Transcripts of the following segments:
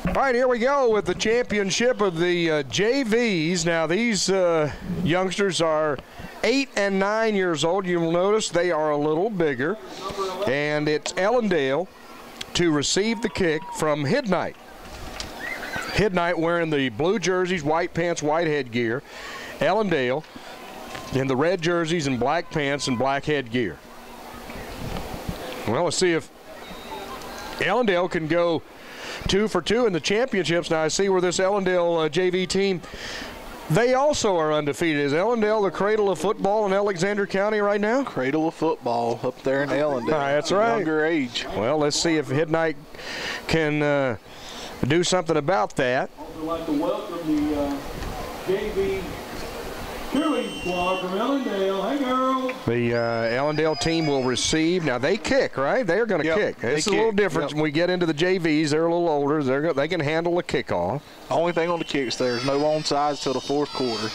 All right, here we go with the championship of the JVs. Now, these youngsters are 8 and 9 years old. You'll notice they are a little bigger. And it's Ellendale to receive the kick from Hidnight. Hidnight wearing the blue jerseys, white pants, white headgear. Ellendale in the red jerseys and black pants and black headgear. Well, let's see if Ellendale can go 2 for 2 in the championships. Now I see where this Ellendale JV team, they also are undefeated. Is Ellendale the cradle of football in Alexander County right now? Cradle of football up there in Ellendale. That's right. Younger age. Well, let's see if Hidnight can do something about that. I'd like to welcome the JV cheerleading squad from Ellendale. Hey, girls. The Ellendale team will receive. Now, they kick, right? They are going to kick. It's a little different when we get into the JVs. They're a little older. They can handle a kickoff. Only thing on the kicks, there's no onside till the fourth quarter.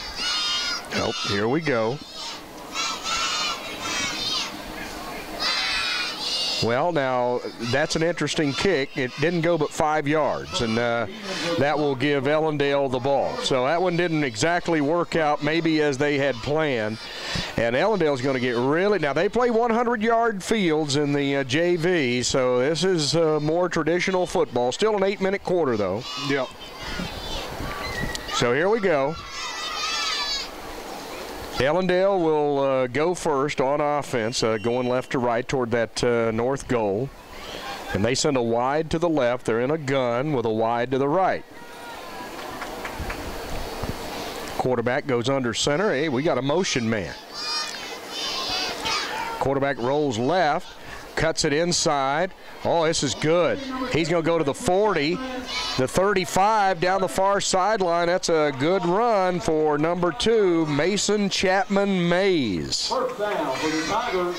Nope. Here we go. Well, now, that's an interesting kick. It didn't go but 5 yards, and that will give Ellendale the ball. So that one didn't exactly work out maybe as they had planned. And Ellendale's going to get really – now, they play 100-yard fields in the JV, so this is more traditional football. Still an 8-minute quarter, though. Yep. So here we go. Ellendale will go first on offense, going left to right toward that north goal. And they send a wide to the left. They're in a gun with a wide to the right. Quarterback goes under center. Hey, we got a motion man. Quarterback rolls left, cuts it inside. Oh, this is good. He's going to go to the 40, the 35 down the far sideline. That's a good run for number 2, Mason Chapman Mays. First down for the Tigers.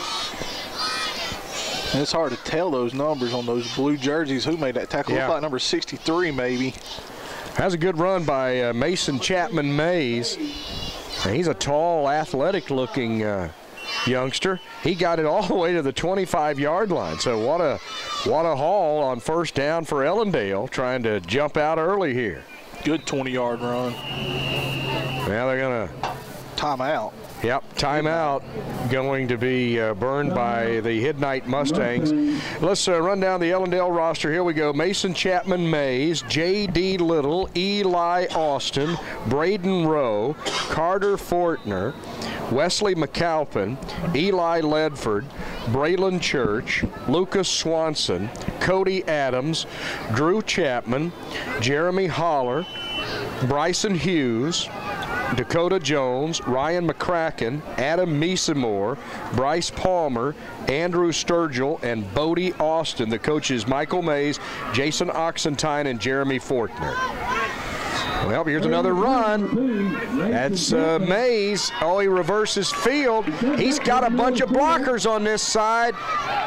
And it's hard to tell those numbers on those blue jerseys. Who made that tackle? Yeah. Looked like number 63 maybe. That's a good run by Mason Chapman Mays. And he's a tall, athletic-looking youngster. He got it all the way to the 25-yard line. So what a haul on first down for Ellendale, trying to jump out early here. Good 20-yard run. Now they're going to timeout. Yep, timeout going to be burned by the Hidnight Mustangs. Let's run down the Ellendale roster. Here we go. Mason Chapman Mays, J.D. Little, Eli Austin, Braden Rowe, Carter Fortner, Wesley McAlpin, Eli Ledford, Braylon Church, Lucas Swanson, Cody Adams, Drew Chapman, Jeremy Holler, Bryson Hughes, Dakota Jones, Ryan McCracken, Adam Meesamore, Bryce Palmer, Andrew Sturgill, and Bodie Austin. The coaches Michael Mays, Jason Oxentine, and Jeremy Fortner. Well, here's another run. That's Mays. Oh, he reverses field. He's got a bunch of blockers on this side.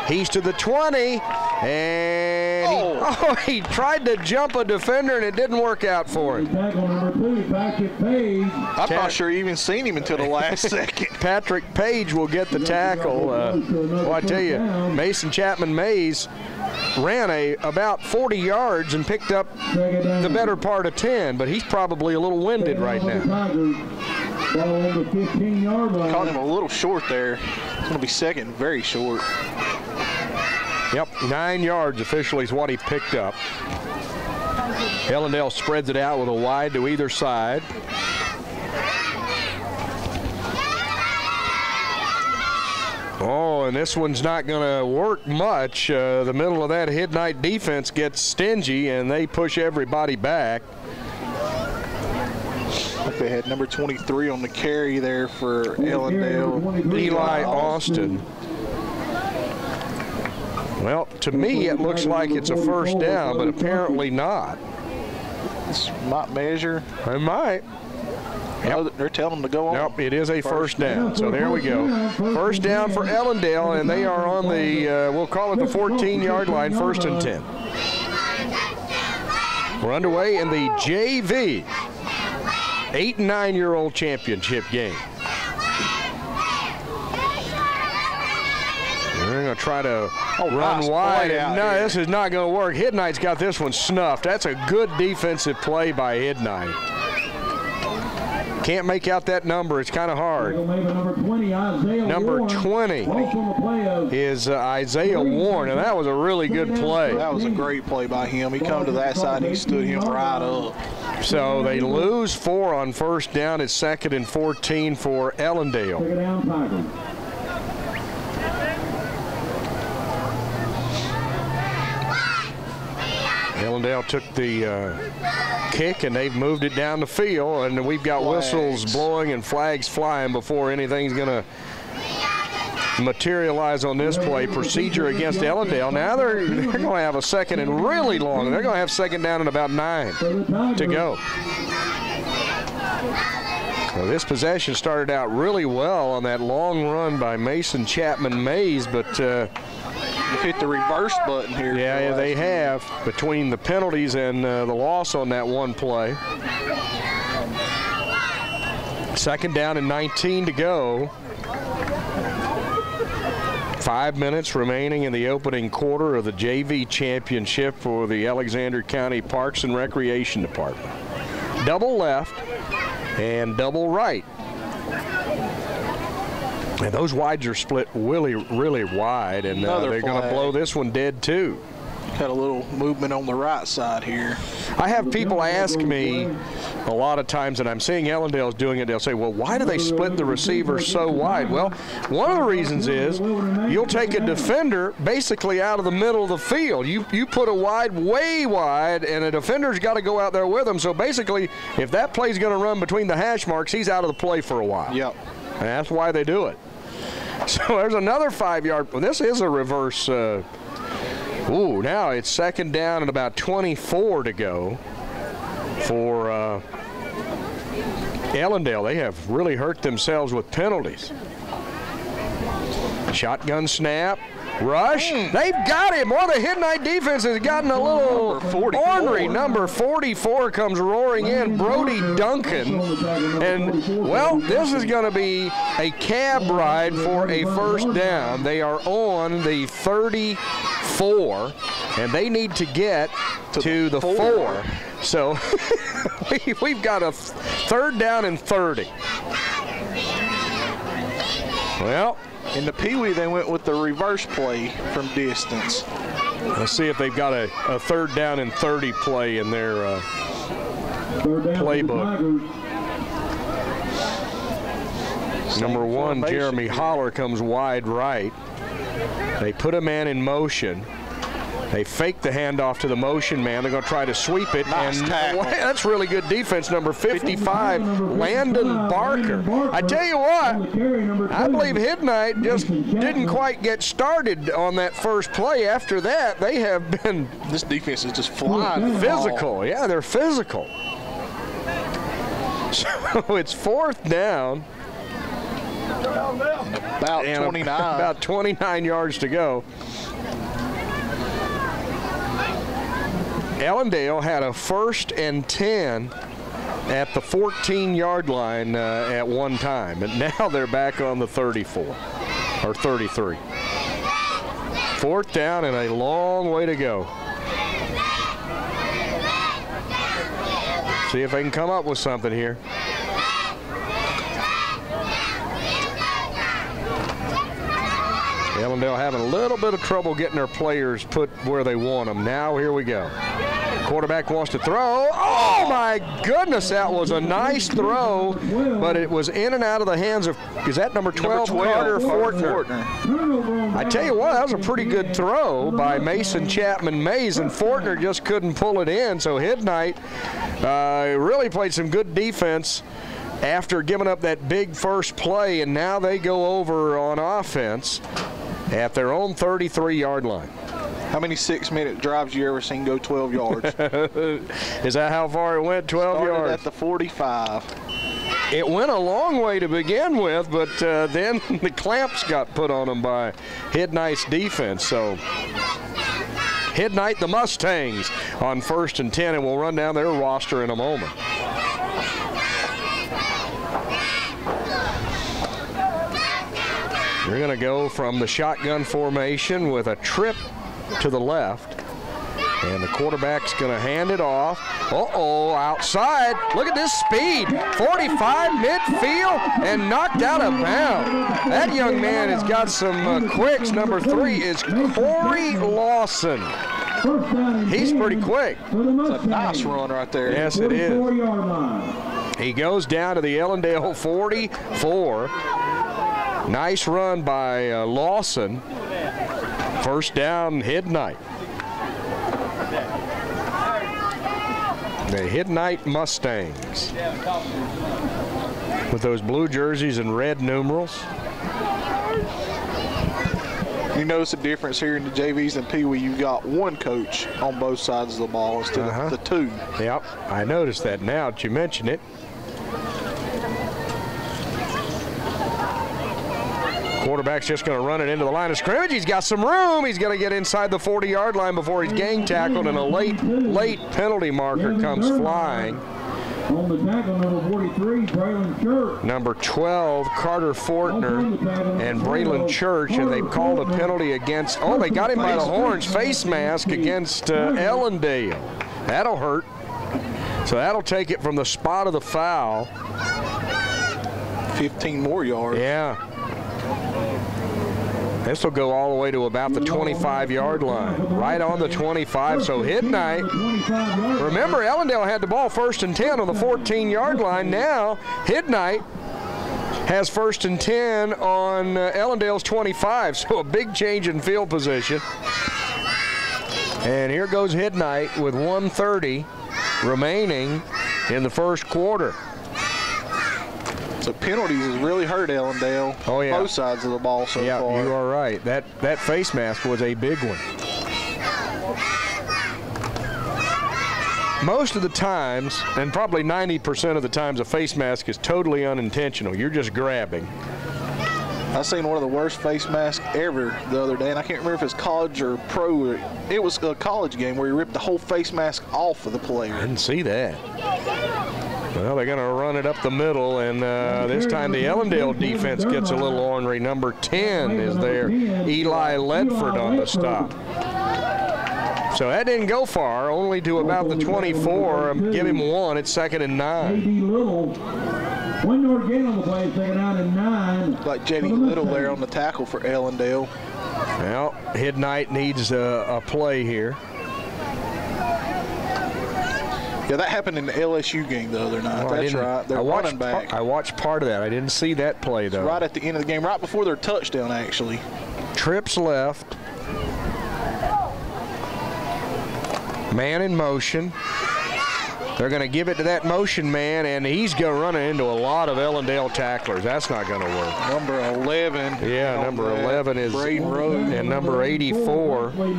He's to the 20, and he tried to jump a defender, and it didn't work out for him. I'm not sure you even seen him until the last second. Patrick Page will get the tackle. Well, I tell you, Mason Chapman Mays ran about 40 yards and picked up the better part of 10, but he's probably a little winded right now. Caught him a little short there. It's going to be second, very short. Yep, 9 yards officially is what he picked up. Ellendale spreads it out with a wide to either side. Oh, and this one's not going to work much. The middle of that Hidnight defense gets stingy, and they push everybody back. They had number 23 on the carry there for Ellendale. Eli Austin. Well, to me, it looks like it's a first down, but apparently not. This might measure. It might. Yep. They're telling them to go on. Nope, it is a first down. So there we go. First down for Ellendale, and they are on the, we'll call it the 14-yard line, 1st and 10. We're underway in the JV 8- and 9-year-old championship game. They're going going to try to run wide. And no, this is not going to work. Hidnight's got this one snuffed. That's a good defensive play by Hidnight. Can't make out that number. It's kind of hard. Number 20 is Isaiah Warren, and that was a really good play. That was a great play by him. He come to that side and he stood him right up. So they lose 4 on first down. It's 2nd and 14 for Ellendale. Ellendale took the kick, and they've moved it down the field, and we've got whistles blowing and flags flying before anything's going to materialize on this play. Procedure against Ellendale. Now they're going to have a second and really long. They're going to have second down and about 9 to go. Well, this possession started out really well on that long run by Mason Chapman Mays, but hit the reverse button here. Yeah, they have, between the penalties and the loss on that one play. Second down and 19 to go. 5 minutes remaining in the opening quarter of the JV championship for the Alexander County Parks and Recreation Department. Double left and double right. And those wides are split really, really wide, and they're going to blow this one dead too. Got a little movement on the right side here. I have people ask me a lot of times, and I'm seeing Ellendale's doing it, they'll say, well, why do they split the receivers so wide? Well, one of the reasons is you'll take a defender basically out of the middle of the field. You put a wide, way wide, and a defender's got to go out there with them. So basically, if that play's going to run between the hash marks, he's out of the play for a while. Yep. And that's why they do it. So there's another 5-yard. Well, this is a reverse. Now it's second down and about 24 to go for Ellendale. They have really hurt themselves with penalties. Shotgun snap. Rush. They've got him. Well, the Hidnight defense has gotten a little ornery. Number 44 comes roaring in, Brody Duncan. And, well, this is going to be a cab ride for a first down. They are on the 34, and they need to get to the 4. So we've got a third down and 30. Well, in the Pee Wee, they went with the reverse play from distance. Let's see if they've got a third down and 30 play in their playbook. Number 1, Jeremy Holler comes wide right. They put a man in motion. They fake the handoff to the motion man. They're going to try to sweep it. Nice tackle. That's really good defense. Number 55, Landon Barker. I tell you what, I believe Hidnight just didn't quite get started on that first play. After that, they have been. This defense is just flying. Physical. Yeah, they're physical. So it's fourth down. About 29. About 29 yards to go. Ellendale had a 1st and 10 at the 14-yard line at one time, and now they're back on the 34 or 33. Fourth down and a long way to go. See if they can come up with something here. Ellendale having a little bit of trouble getting their players put where they want them. Now here we go. Quarterback wants to throw. Oh, my goodness, that was a nice throw, but it was in and out of the hands of, is that number 12, Carter Fortner? I tell you what, that was a pretty good throw by Mason Chapman Mays, and Fortner just couldn't pull it in. So Hidnight really played some good defense after giving up that big first play, and now they go over on offense at their own 33-yard line. How many 6-minute drives you ever seen go 12 yards? Is that how far it went? 12 Started yards? at the 45. It went a long way to begin with, but then the clamps got put on them by Hidnight's defense. So Hidnight, the Mustangs, on 1st and 10, and we'll run down their roster in a moment. You're going to go from the shotgun formation with a trip to the left. And the quarterback's going to hand it off. Uh-oh, outside. Look at this speed. 45 midfield and knocked out of bounds. That young man has got some quicks. Number 3 is Corey Lawson. He's pretty quick. It's a nice run right there. Yes, it is. He goes down to the Ellendale 44. Nice run by Lawson. First down, Hidnight. The Hidnight Mustangs with those blue jerseys and red numerals. You notice the difference here in the JVs and Pee Wee. You've got one coach on both sides of the ball instead of the 2. Yep, I noticed that now that you mention it. Quarterback's just going to run it into the line of scrimmage. He's got some room. He's going to get inside the 40-yard line before he's gang tackled, and a late penalty marker comes flying. On the tackle, number 43, Braylon Church. Number 12, Carter Fortner and Braylon Church, and they've called a penalty against, oh, they got him by the horns, face mask against Ellendale. That'll hurt. So that'll take it from the spot of the foul. 15 more yards. Yeah. This will go all the way to about the 25-yard line, right on the 25. So Hidnight, remember Ellendale had the ball 1st and 10 on the 14-yard line. Now Hidnight has 1st and 10 on Ellendale's 25. So a big change in field position. And here goes Hidnight with 1:30 remaining in the first quarter. So penalties has really hurt Ellendale. Oh, yeah. Both sides of the ball so far. Yeah, you are right. That face mask was a big one. Most of the times, and probably 90% of the times, a face mask is totally unintentional. You're just grabbing. I seen one of the worst face masks ever the other day, and I can't remember if it's college or pro. It was a college game where he ripped the whole face mask off of the player. I didn't see that. Well, they're going to run it up the middle, and this time the Ellendale defense gets a little ornery. Number 10 is there, Eli Ledford on the stop. So that didn't go far, only to about the 24. Give him 1. It's 2nd and 9. 1 yard gain on the play, 2nd down and 9. Like J.D. Little there on the tackle for Ellendale. Well, Hidnight needs a play here. Yeah, that happened in the LSU game the other night. Well, that's right. They're running back. I watched part of that. I didn't see that play, though. It's right at the end of the game, right before their touchdown, actually. Trips left. Man in motion. They're going to give it to that motion man, and he's going running into a lot of Ellendale tacklers. That's not going to work. Number 11. Yeah, number 11 is Braden Rhodes. And number 84, Wesley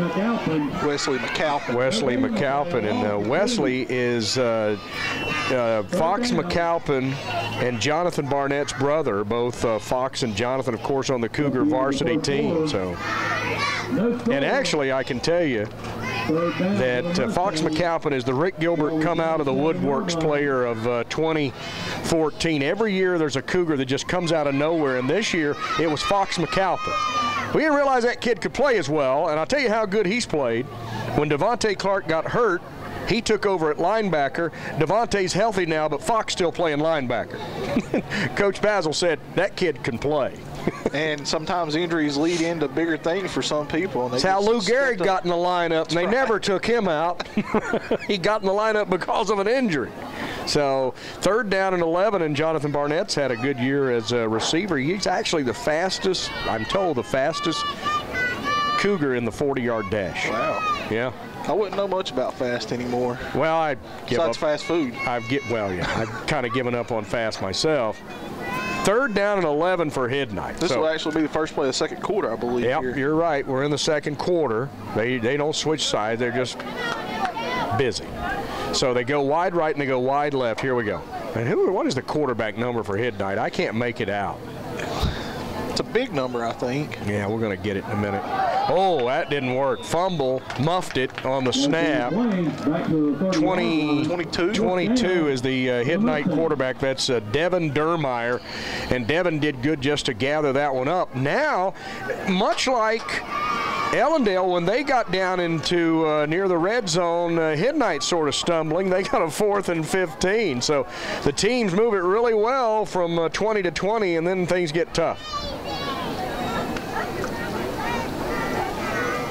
McAlpin. Wesley McAlpin. And Wesley is Fox McAlpin and Jonathan Barnett's brother, both Fox and Jonathan, of course, on the Cougar varsity team. So, and actually, I can tell you that Fox McAlpin is the Rick Gilbert come out of the woodworks player of 2014. Every year there's a Cougar that just comes out of nowhere, and this year it was Fox McAlpin. We didn't realize that kid could play as well, and I'll tell you how good he's played. When Devontae Clark got hurt, he took over at linebacker. Devontae's healthy now, but Fox still playing linebacker. Coach Basil said, that kid can play. And sometimes injuries lead into bigger things for some people. That's how Lou Gehrig got in the lineup, and they never took him out. He got in the lineup because of an injury. So 3rd down and 11, and Jonathan Barnett's had a good year as a receiver. He's actually the fastest, I'm told, the fastest Cougar in the 40-yard dash. Wow. Yeah. I wouldn't know much about fast anymore. Well, I give up. Besides fast food. I've kind of given up on fast myself. 3rd down and 11 for Hidnight. This will actually be the first play of the 2nd quarter, I believe. Yep, here. You're right. We're in the 2nd quarter. They don't switch sides. They're just busy. So they go wide right and they go wide left. Here we go. And what is the quarterback number for Hidnight? I can't make it out. It's a big number, I think. Yeah, we're going to get it in a minute. Oh, that didn't work. Fumble, muffed it on the snap. 22 is the Hidnight quarterback. That's Devin Dermeyer. And Devin did good just to gather that one up. Now, much like Ellendale, when they got down into near the red zone, Hidnight sort of stumbling. They got a 4th and 15. So the teams move it really well from 20 to 20, and then things get tough.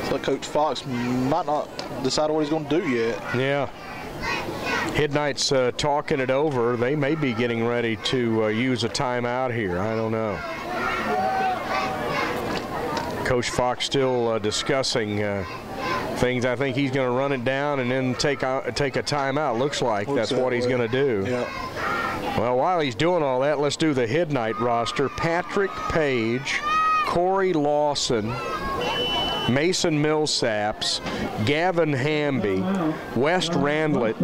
So Coach Fox might not decide what he's going to do yet. Yeah. Hidnight's talking it over. They may be getting ready to use a timeout here. I don't know. Coach Fox still discussing things. I think he's going to run it down and then take a timeout. Looks like that's what he's going to do. Yeah. Well, while he's doing all that, let's do the Hidnight roster. Patrick Page, Corey Lawson, Mason Millsaps, Gavin Hamby, West Randlett,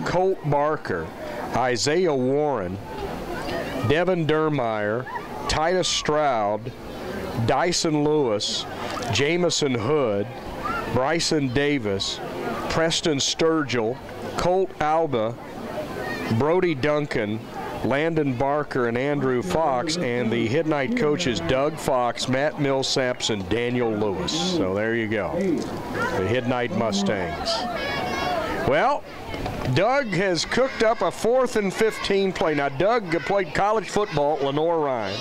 Colt Barker, Isaiah Warren, Devin Dermeyer, Titus Stroud, Dyson Lewis, Jamison Hood, Bryson Davis, Preston Sturgill, Colt Alba, Brody Duncan, Landon Barker, and Andrew Fox, and the Hidnight coaches Doug Fox, Matt Millsaps, and Daniel Lewis. So there you go, the Hidnight Mustangs. Well, Doug has cooked up a 4th and 15 play. Now, Doug played college football at Lenore-Ryan.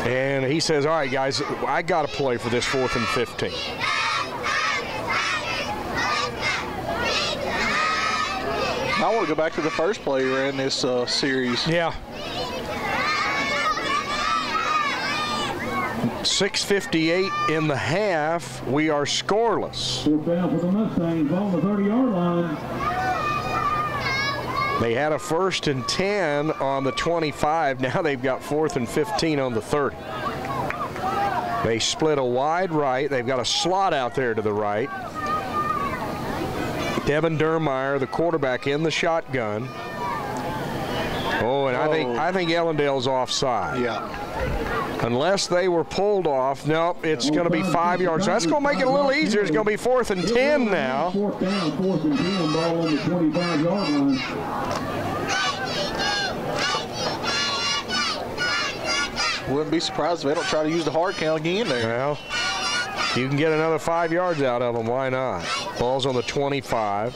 And he says, all right, guys, I got to play for this 4th and 15. I want to go back to the first play we ran this series. Yeah. 6:58 in the half. We are scoreless. 4th down for the Mustangs on the 30-yard line. They had a 1st and 10 on the 25. Now they've got 4th and 15 on the 30. They split a wide right. They've got a slot out there to the right. Devin Dermeyer, the quarterback, in the shotgun. Oh, and I think Ellendale's offside. Yeah. Unless they were pulled off. Nope, it's going to be 5 yards. So that's going to make it a little easier. It's going to be 4th and 10 now. 4th down, 4th and 10, ball on the 25-yard line. Wouldn't be surprised if they don't try to use the hard count again there. Well, you can get another 5 yards out of them. Why not? Ball's on the 25.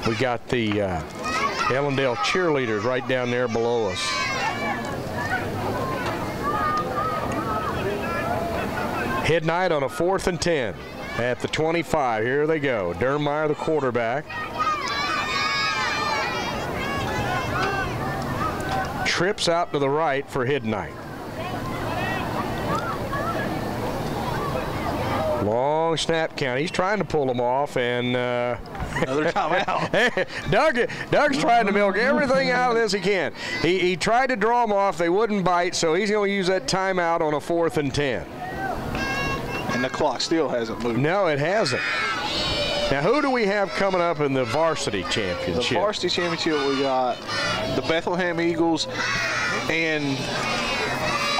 We got the Ellendale cheerleaders right down there below us. Hidnight on a 4th and 10 at the 25. Here they go. Dermeyer, the quarterback. Trips out to the right for Hidnight. Long snap count. He's trying to pull them off, and Another timeout. Doug's trying to milk everything out of this he can. He tried to draw them off. They wouldn't bite, so he's going to use that timeout on a 4th and 10. And the clock still hasn't moved. No, it hasn't. Now, who do we have coming up in the varsity championship? The varsity championship, we got the Bethlehem Eagles, and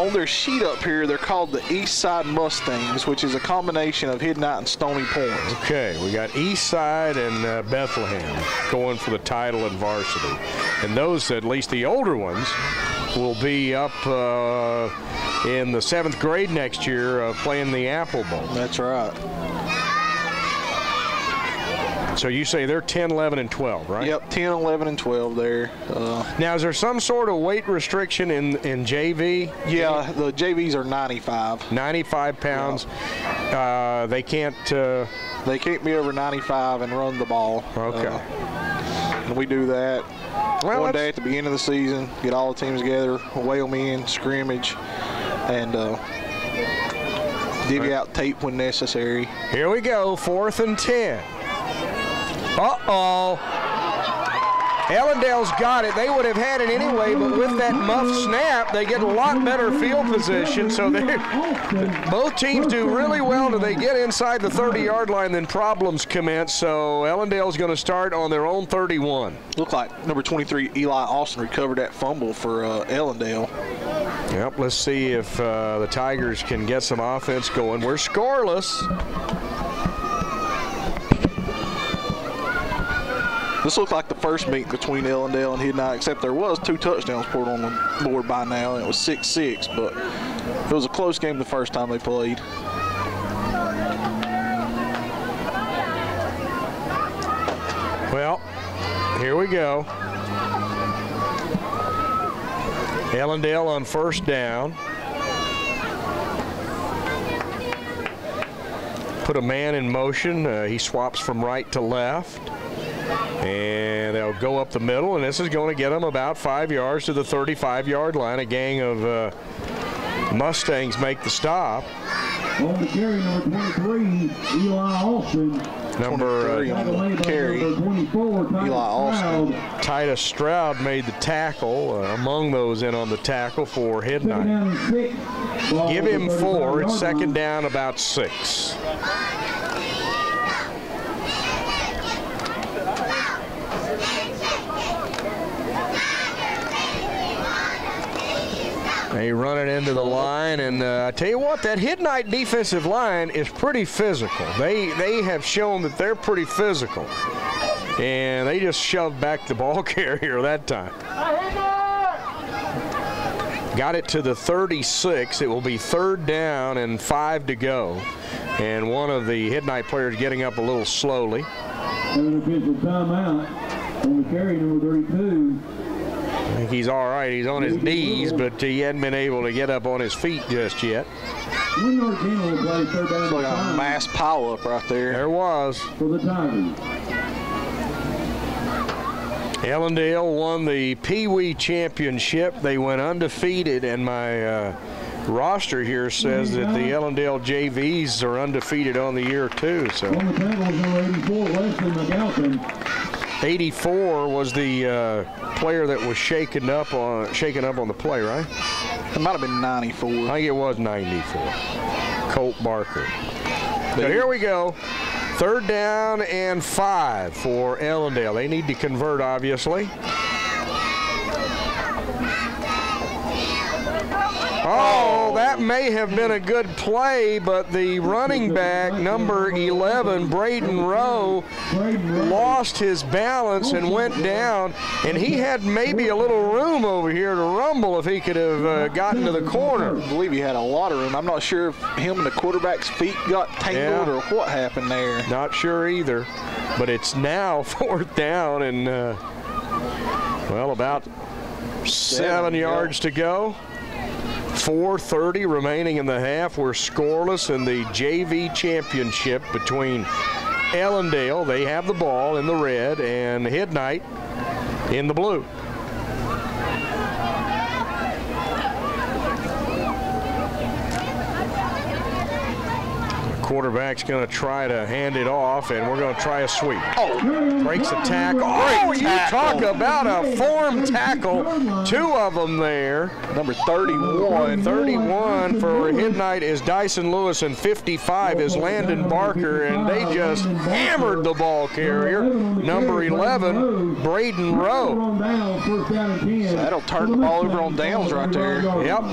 on their sheet up here, they're called the East Side Mustangs, which is a combination of Hidnight and Stony Point. Okay, we got East Side and Bethlehem going for the title in varsity. And those, at least the older ones, will be up in the 7th grade next year playing the Apple Bowl. That's right. So you say they're 10, 11, and 12, right? Yep, 10, 11, and 12 there. Now, is there some sort of weight restriction in JV? Yeah, the JVs are 95. 95 pounds. Yeah. They can't be over 95 and run the ball. Okay. And we do that one day at the beginning of the season, get all the teams together, weigh them in, scrimmage, and divvy out tape when necessary. Here we go, 4th and 10. Uh-oh. Ellendale's got it. They would have had it anyway, but with that muff snap, they get a lot better field position. So both teams do really well till they get inside the 30-yard line, then problems commence. So Ellendale's going to start on their own 31. Looked like number 23, Eli Austin, recovered that fumble for Ellendale. Yep, let's see if the Tigers can get some offense going. We're scoreless. This looked like the first meet between Ellendale and Hidnight, except there was 2 touchdowns put on the board by now, and it was 6-6, but it was a close game the first time they played. Well, here we go. Ellendale on first down. Put a man in motion. He swaps from right to left. And they'll go up the middle, and this is going to get them about 5 yards to the 35-yard line. A gang of Mustangs make the stop. On the carry, number 23, Eli Austin. Number carry, Eli Austin. Titus Stroud made the tackle. Among those in on the tackle for Hidnight. Give him 4. It's second down, about 6. They run it into the line, and I tell you what, that Hidnight defensive line is pretty physical. They have shown that they're pretty physical, and they just shoved back the ball carrier that time. Got it to the 36. It will be third down and 5 to go, and one of the Hidnight players getting up a little slowly. Unofficial timeout on the carry, number 32. I think he's all right. He's on his knees, but he hadn't been able to get up on his feet just yet. Looks like a mass pileup right there. There was. For the Tigers. Ellendale won the Pee Wee Championship. They went undefeated, and my roster here says that the Ellendale JVs are undefeated on the year too. So. 84 was the player that was shaken up on the play, right? It might have been 94. I think it was 94. Colt Barker. But here we go. Third down and 5 for Ellendale. They need to convert, obviously. Oh, that may have been a good play, but the running back, number 11, Braden Rowe, lost his balance and went down, and he had maybe a little room over here to rumble if he could have gotten to the corner. I believe he had a lot of room. I'm not sure if him and the quarterback's feet got tangled or what happened there. Not sure either, but it's now fourth down and, well, about 7 yards to go. 4:30 remaining in the half. We're scoreless in the JV championship between Ellendale, they have the ball in the red, and Hidnight in the blue. Quarterback's going to try to hand it off, and we're going to try a sweep. Oh, breaks a tackle. Oh, you talk about a form tackle. 2 of them there. Number 31. 31 for Hidnight is Dyson Lewis, and 55 is Landon Barker, and they just hammered the ball carrier. Number 11, Braden Rowe. So that'll turn the ball over on downs right there. Yep.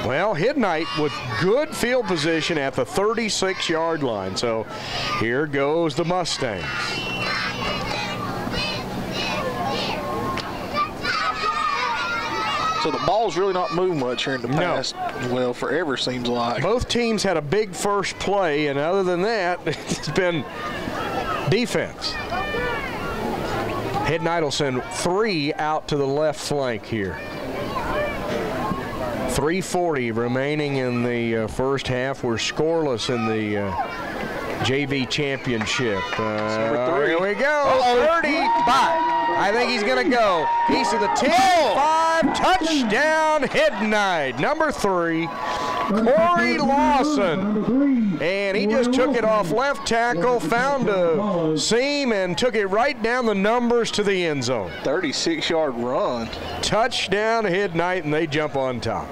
Well, Hidnight with good field position at the 36-yard line. So here goes the Mustangs. So the ball's really not moved much here in the past, well, forever seems like. Both teams had a big first play, and other than that, it's been defense. Hidnight will send 3 out to the left flank here. 3:40 remaining in the first half. We're scoreless in the JV championship. Here we go. 35. I think he's going to go. He's to the 10-5. Touchdown, Hidnight. Number 3. Corey Lawson. And he just took it off left tackle, found a seam, and took it right down the numbers to the end zone. 36-yard run. Touchdown Hidnight, and they jump on top.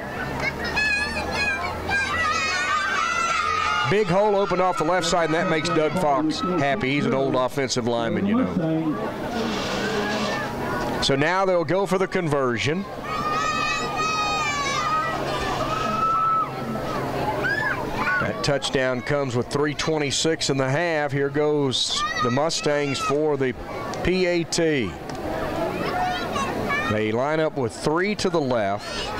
Big hole opened off the left side, and that makes Doug Fox happy. He's an old offensive lineman, you know. So now they'll go for the conversion. That touchdown comes with 3:26 in the half. Here goes the Mustangs for the PAT. They line up with 3 to the left.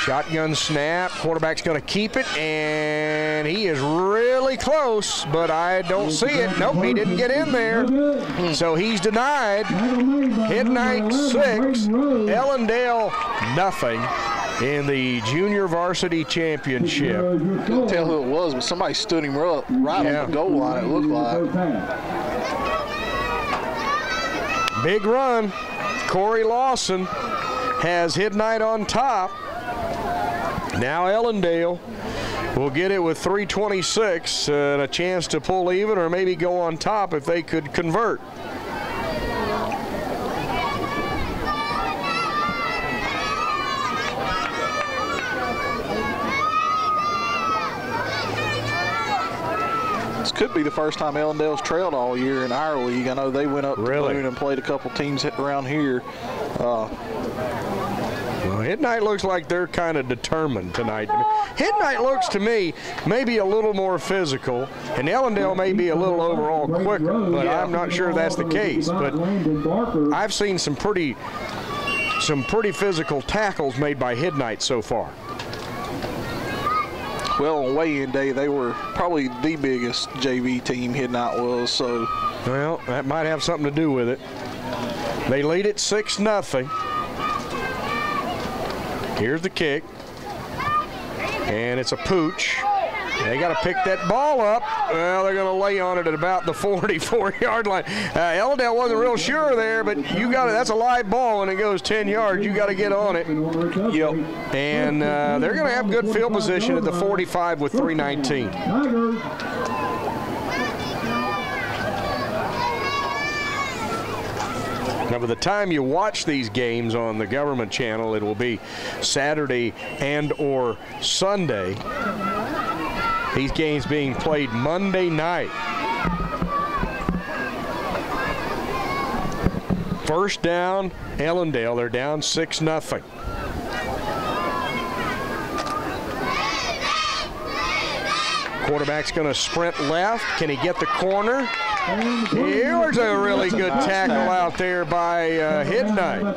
Shotgun snap. Quarterback's going to keep it, and he is really close, but I don't see it. Nope, he didn't get in there. So he's denied. Hidnight 6, Ellendale nothing in the Junior Varsity Championship. Couldn't tell who it was, but somebody stood him up right on the goal line, it looked like. Big run. Corey Lawson has Hidnight on top. Now Ellendale will get it with 3:26 and a chance to pull even or maybe go on top if they could convert. This could be the first time Ellendale's trailed all year in our league. I know they went up to Boone and played a couple teams around here. Well, Hidnight looks like they're kind of determined tonight. Hidnight looks to me maybe a little more physical, and Ellendale may be a little overall quicker, but I'm not sure that's the case. But I've seen some pretty physical tackles made by Hidnight so far. Well, on weigh-in day, they were probably the biggest JV team Hidnight was. So, well, that might have something to do with it. They lead it 6-0. Here's the kick, and it's a pooch. They got to pick that ball up. Well, they're going to lay on it at about the 44-yard line. Ellendale wasn't real sure there, but you got it. That's a live ball, and it goes 10 yards. You got to get on it. Yep. And they're going to have good field position at the 45 with 3:19. Now, by the time you watch these games on the government channel, it will be Saturday and or Sunday. These games being played Monday night. First down, Ellendale. They're down 6-0. Quarterback's going to sprint left. Can he get the corner? Here's a really good tackle out there by Hidnight.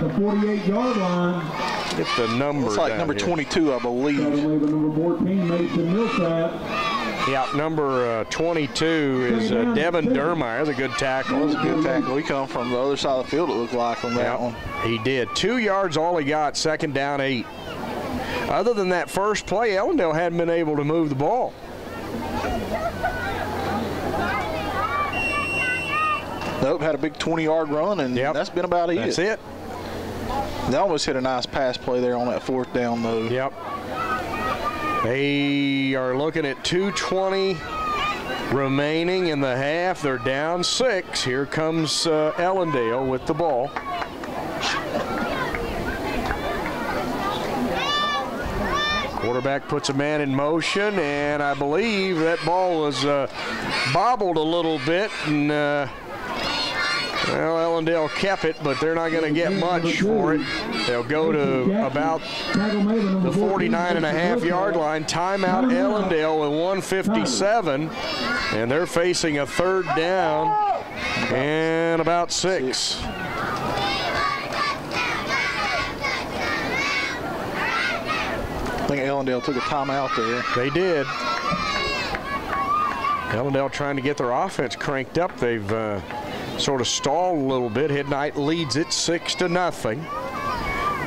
Get the number. It's like number 22, I believe. Yeah, number 22 is Devin Dermeyer. That's a good tackle. That was a good tackle. He come from the other side of the field, it looked like, on that one. He did. 2 yards all he got, second down 8. Other than that first play, Ellendale hadn't been able to move the ball. Nope, had a big 20-yard run, and that's been about it. That's it. They almost hit a nice pass play there on that fourth down, though. Yep. They are looking at 2:20 remaining in the half. They're down 6. Here comes Ellendale with the ball. Quarterback puts a man in motion, and I believe that ball was bobbled a little bit, and well, Ellendale kept it, but they're not going to get much for it. They'll go to about the 49.5-yard line. Timeout Ellendale with 1:57, and they're facing a third down and about 6. I think Ellendale took a timeout there. They did. Ellendale trying to get their offense cranked up. They've sort of stalled a little bit. Hidnight leads it 6-0.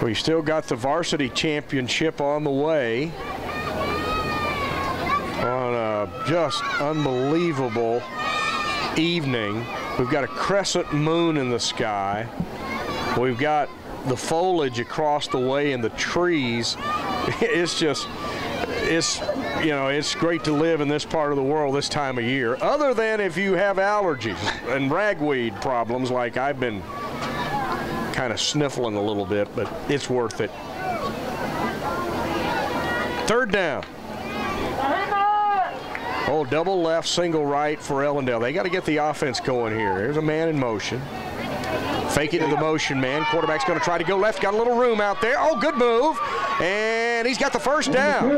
We've still got the varsity championship on the way. On a just unbelievable evening. We've got a crescent moon in the sky. We've got the foliage across the way and the trees, it's just, it's great to live in this part of the world this time of year, other than if you have allergies and ragweed problems like I've been kind of sniffling a little bit, but it's worth it. Third down. Oh, double left, single right for Ellendale. They got to get the offense going here. There's a man in motion. Fake it to the motion man. Quarterback's going to try to go left. Got a little room out there. Oh, good move. And he's got the first down.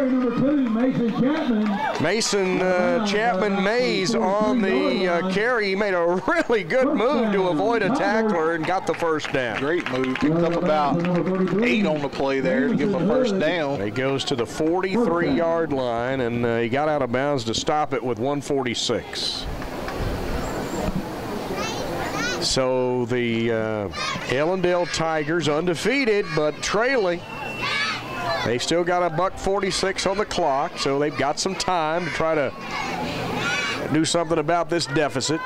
Mason Chapman Mays on the carry. He made a really good move to avoid a tackler and got the first down. Great move. Picked up about 8 on the play there to give him a first down. He goes to the 43-yard line, and he got out of bounds to stop it with 1:46. So the Ellendale Tigers undefeated but trailing. They've still got a $1:46 on the clock, so they've got some time to try to do something about this deficit.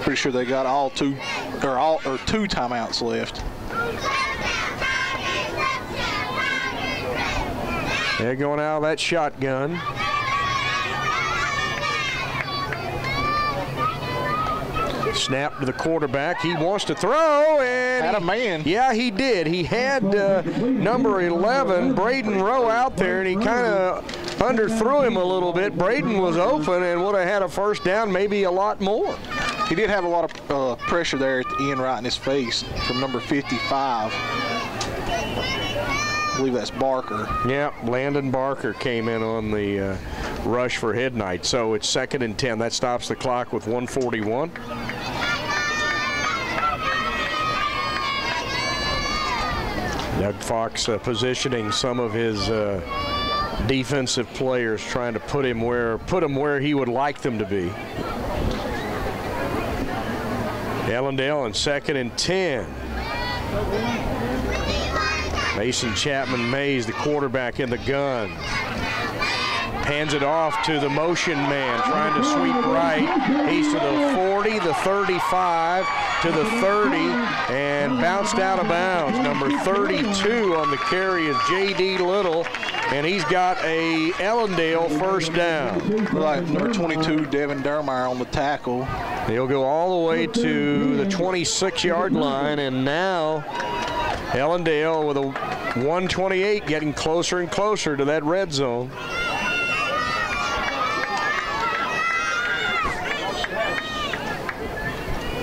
Pretty sure they got two timeouts left. They're going out of that shotgun. Snap to the quarterback. He wants to throw, and had a man. Yeah, he did. He had number 11, Braden Rowe, out there, and he kind of underthrew him a little bit. Braden was open and would have had a first down, maybe a lot more. He did have a lot of pressure there at the end, right in his face, from number 55. I believe that's Barker. Yeah, Landon Barker came in on the rush for Midnight. So it's 2nd and 10. That stops the clock with 1:41. Doug Fox positioning some of his defensive players, trying to put them where he would like them to be. Ellendale in 2nd and 10. Mason Chapman Mays, the quarterback, in the gun. Hands it off to the motion man, trying to sweep right. He's to the 40, the 35, to the 30, and bounced out of bounds. Number 32 on the carry is J.D. Little, and he's got a Ellendale first down. Like number 22, Devin Dermeyer on the tackle. He'll go all the way to the 26-yard line, and now Ellendale with a 1:28, getting closer and closer to that red zone.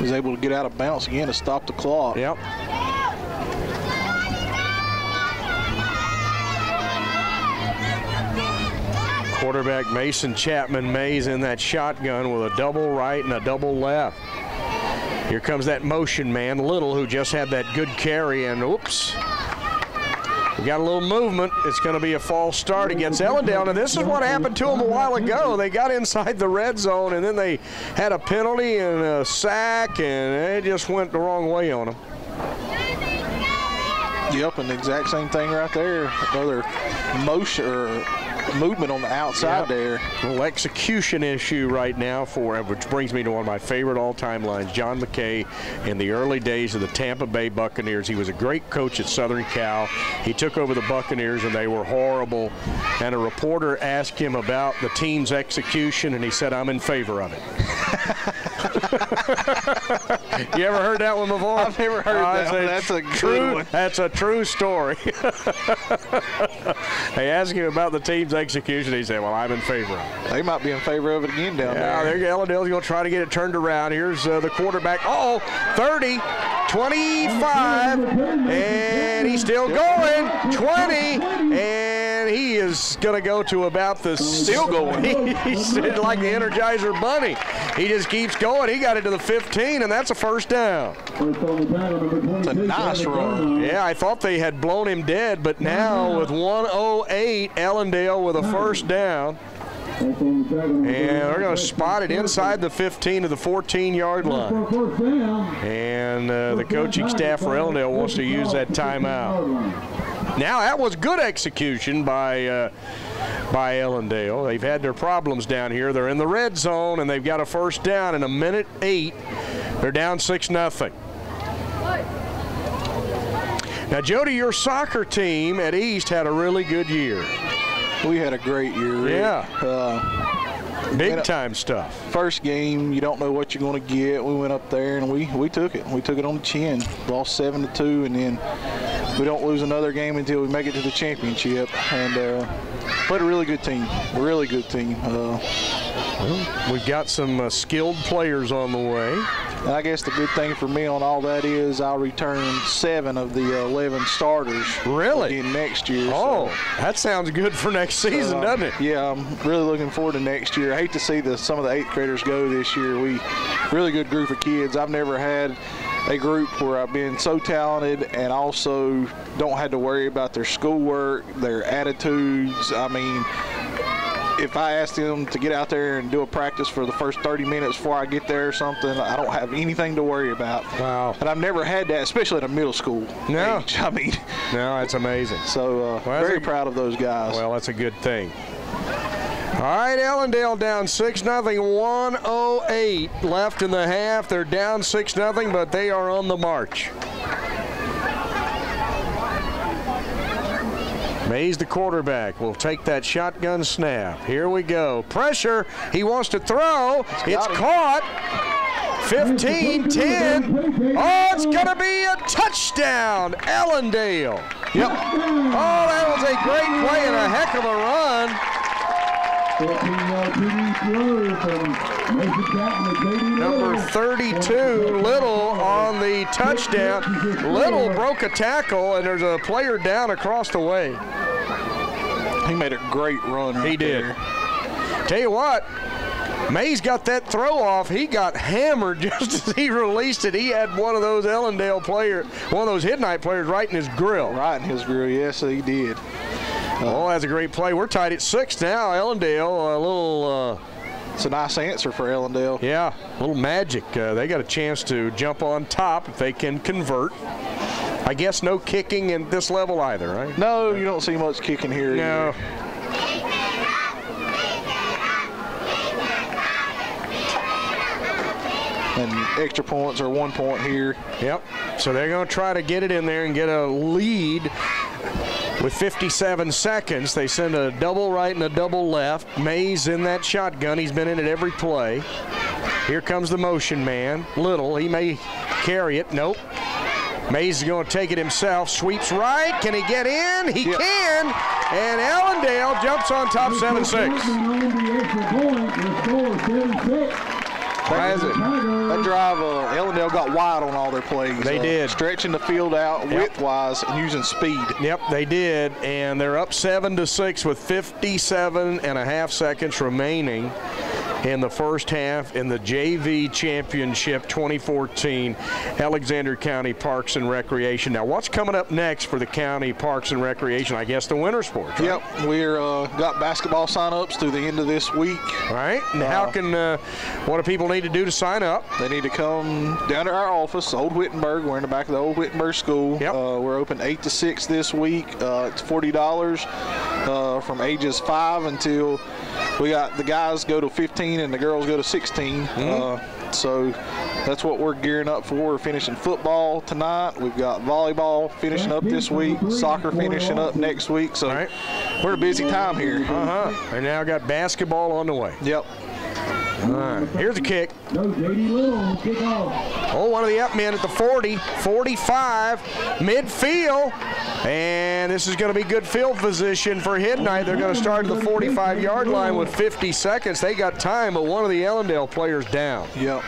Was able to get out of bounds again to stop the clock. Yep. Quarterback Mason Chapman Mays in that shotgun with a double right and a double left. Here comes that motion man, Little, who just had that good carry, and oops. We got a little movement. It's going to be a false start against Ellendale. And this is what happened to them a while ago. They got inside the red zone, and then they had a penalty and a sack, and it just went the wrong way on them. Yep, and the exact same thing right there. Another motion or movement on the outside there. A little execution issue right now which brings me to one of my favorite all-time lines. John McKay, in the early days of the Tampa Bay Buccaneers, he was a great coach at Southern Cal. He took over the Buccaneers, and they were horrible. And a reporter asked him about the team's execution, and he said, "I'm in favor of it." You ever heard that one before? I've never heard that one. That's a good one. That's a true story. They asked him about the team's execution. He said, "Well, I'm in favor of it." They might be in favor of it again down there. Ellendale's going to try to get it turned around. Here's the quarterback. 30, 25, and he's still going. 20, and he is going to go to about the still going. He's like the Energizer Bunny. He just keeps going. He got it to the 15, and that's a first down. It's a nice run. Yeah, I thought they had blown him dead, but now with 1:08, Ellendale with a first down. And they're going to spot it inside the 15 to the 14-yard line. And the coaching staff for Ellendale wants to use that timeout. Now, that was good execution by Ellendale. They've had their problems down here. They're in the red zone, and they've got a first down in 1:08. They're down 6-0. Now, Jody, your soccer team at East had a really good year. We had a great year, Rick. Yeah. Big time stuff. First game, you don't know what you're going to get. We went up there and we took it. We took it on the chin. Lost 7-2, and then we don't lose another game until we make it to the championship. And played a really good team. A really good team. Well, we've got some skilled players on the way. And I guess the good thing for me on all that is I'll return 7 of the 11 starters. Really? Again next year. Oh, so, that sounds good for next season, doesn't it? Yeah, I'm really looking forward to next year. I hate to see some of the 8th graders go this year. Really good group of kids. I've never had a group where I've been so talented and also don't have to worry about their schoolwork, their attitudes. I mean, if I ask them to get out there and do a practice for the first 30 minutes before I get there or something, I don't have anything to worry about. Wow. And I've never had that, especially at a middle school age. I mean, no, that's amazing. So very proud of those guys. Well, that's a good thing. All right, Ellendale down 6-0, 1:08 left in the half. They're down 6-0, but they are on the march. Mays, the quarterback, will take that shotgun snap. Here we go. Pressure. He wants to throw. It's caught. 15, 10. Oh, it's going to be a touchdown, Ellendale. Yep. Oh, that was a great play and a heck of a run. Number 32, Little on the touchdown. Little broke a tackle, and there's a player down across the way. He made a great run right He did. there. Tell you what, Mays got that throw off. He got hammered just as he released it. He had one of those Ellendale players, one of those Hidnight players right in his grill. Right in his grill, yes, he did. Oh, that's a great play. We're tied at 6 now. Ellendale, a little... it's a nice answer for Ellendale. Yeah, a little magic. They got a chance to jump on top if they can convert. I guess no kicking at this level either, right? No, you don't see much kicking here. No. Either. And extra points are 1 point here. Yep. So they're going to try to get it in there and get a lead. With 57 seconds, they send a double right and a double left. Mays in that shotgun. He's been in it every play. Here comes the motion man. Little, he may carry it. Nope. Mays is going to take it himself. Sweeps right. Can he get in? He can. And Ellendale jumps on top 7-6. That drive, Ellendale got wide on all their plays. They did. Stretching the field out width-wise and using speed. Yep, they did. And they're up 7-6 with 57.5 seconds remaining in the first half in the JV Championship 2014 Alexander County Parks and Recreation. Now, what's coming up next for the County Parks and Recreation? I guess the winter sports, right? Yep, we're got basketball sign-ups through the end of this week. All right, and how can, what do people need to do to sign up? They need to come down to our office, Old Wittenberg. We're in the back of the Old Wittenberg School. Yep. We're open 8 to 6 this week. It's $40 from ages 5 until we got the guys go to 15 and the girls go to 16. So that's what we're gearing up for. We're finishing football tonight. We've got volleyball finishing up this week, soccer finishing up next week. So we're a busy time here. And now got basketball on the way. Yep. All right, here's a kick. Oh, one of the up men at the 40, 45, midfield. And this is going to be good field position for Hidnight. They're going to start at the 45-yard line with 50 seconds. They got time, but one of the Ellendale players down. Yep.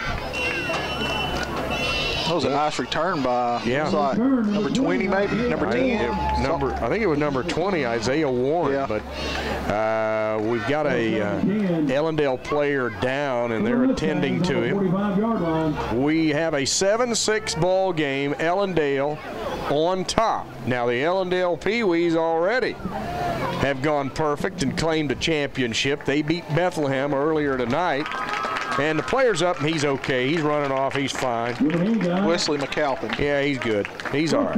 That was a nice return by like number 20, maybe number 10. I think it was number 20, Isaiah Warren. Yeah. But we've got a Ellendale player down, and they're attending to him. We have a 7-6 ball game. Ellendale on top. Now the Ellendale Pee-wees already have gone perfect and claimed a championship. They beat Bethlehem earlier tonight. And the player's up, and he's okay. He's running off. He's fine. Wesley McAlpin. Yeah, he's good. He's all right.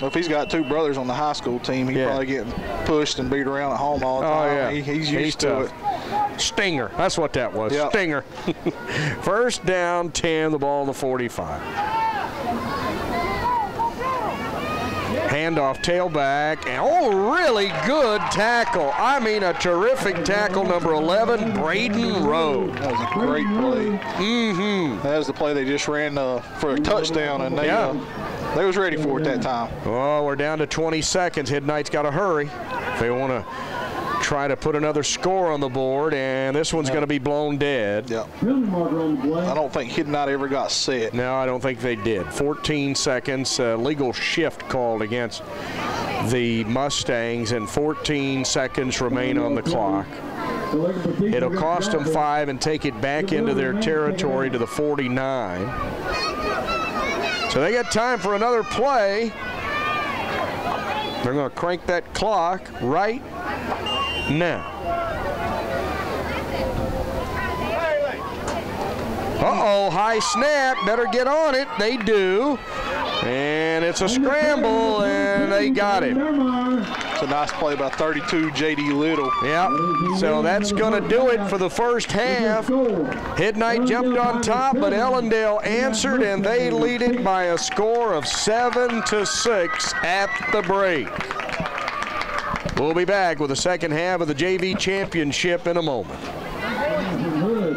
Well, if he's got 2 brothers on the high school team, he's probably getting pushed and beat around at home all the time. Oh, yeah. He's used to it. Stinger. That's what that was. Yep. Stinger. First down, 10, the ball on the 45. Handoff tailback, and oh, really good tackle. I mean, a terrific tackle, number 11, Braden Rowe. That was a great play. That was the play they just ran for a touchdown, and they was ready for it that time. Oh, we're down to 20 seconds. Hidden Knight's got to hurry if they want to try to put another score on the board, and this one's going to be blown dead. I don't think Hidden Knight ever got set. No, I don't think they did. 14 seconds, legal shift called against the Mustangs, and 14 seconds remain on the clock. It'll cost them 5 and take it back into their territory to the 49. So they got time for another play. They're going to crank that clock right now. Uh-oh, high snap. Better get on it. They do. And it's a scramble, and they got him. It's a nice play by 32, J.D. Little. Yep. So that's going to do it for the first half. Hidden Knight jumped on top, but Ellendale answered, and they lead it by a score of 7-6 at the break. We'll be back with the second half of the JV championship in a moment.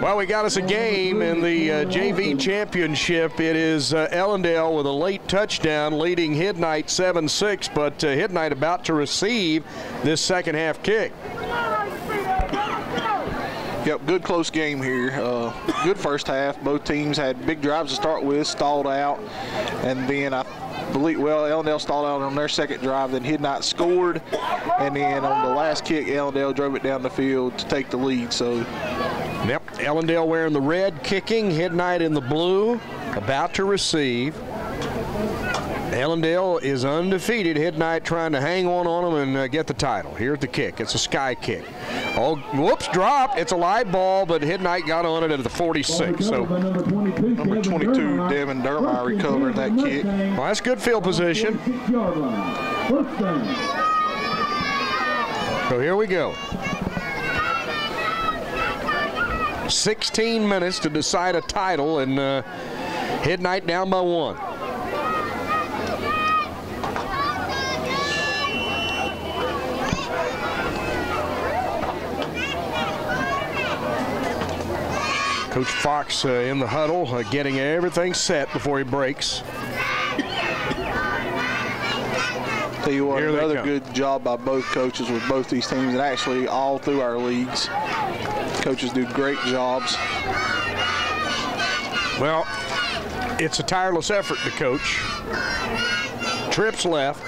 Well, we got us a game in the JV championship. It is Ellendale with a late touchdown leading Hidden Knight 7-6, but Hidden Knight about to receive this second half kick. Yep, good close game here. Good first half. Both teams had big drives to start with, stalled out, and then I believe, Ellendale stalled out on their second drive, then Hidden Knight scored, and then on the last kick, Ellendale drove it down the field to take the lead. So. Yep, Ellendale wearing the red, kicking, Hidden Knight in the blue, about to receive. Ellendale is undefeated. Hidden Knight trying to hang on them and get the title. Here's the kick. It's a sky kick. Oh, whoops, dropped. It's a live ball, but Hidden Knight got on it at the 46. So number 22, Devin Dermeyer, recovered that kick. Well, that's good field position. So here we go. 16 minutes to decide a title, and Hidden Knight down by 1. Coach Fox in the huddle, getting everything set before he breaks. Tell you what, another good job by both coaches with both these teams, and actually all through our leagues. Coaches do great jobs. Well, it's a tireless effort to coach. Trips left.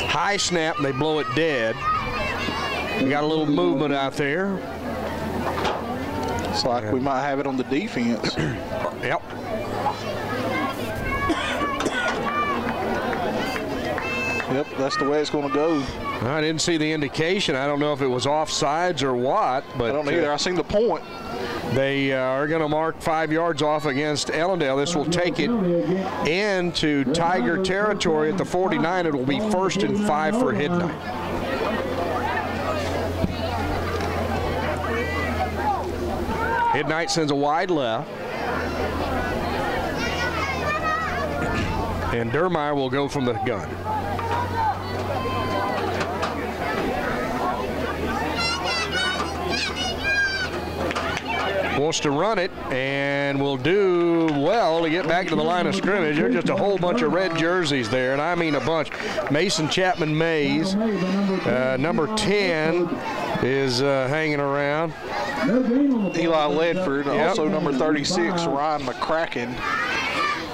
High snap, and they blow it dead. We got a little movement out there. It's like we might have it on the defense. Yep. Yep, that's the way it's going to go. I didn't see the indication. I don't know if it was offsides or what, but I don't either. I seen the point. They are going to mark 5 yards off against Ellendale. This will take it into Tiger territory at the 49. It will be 1st and 5 for Hidden Knight. Hidden Knight sends a wide left. And Dermeyer will go from the gun. Wants to run it and will do well to get back to the line of scrimmage. There's just a whole bunch of red jerseys there, and I mean a bunch. Mason Chapman Mays, number 10, is hanging around. Eli Ledford, also number 36, Ryan McCracken.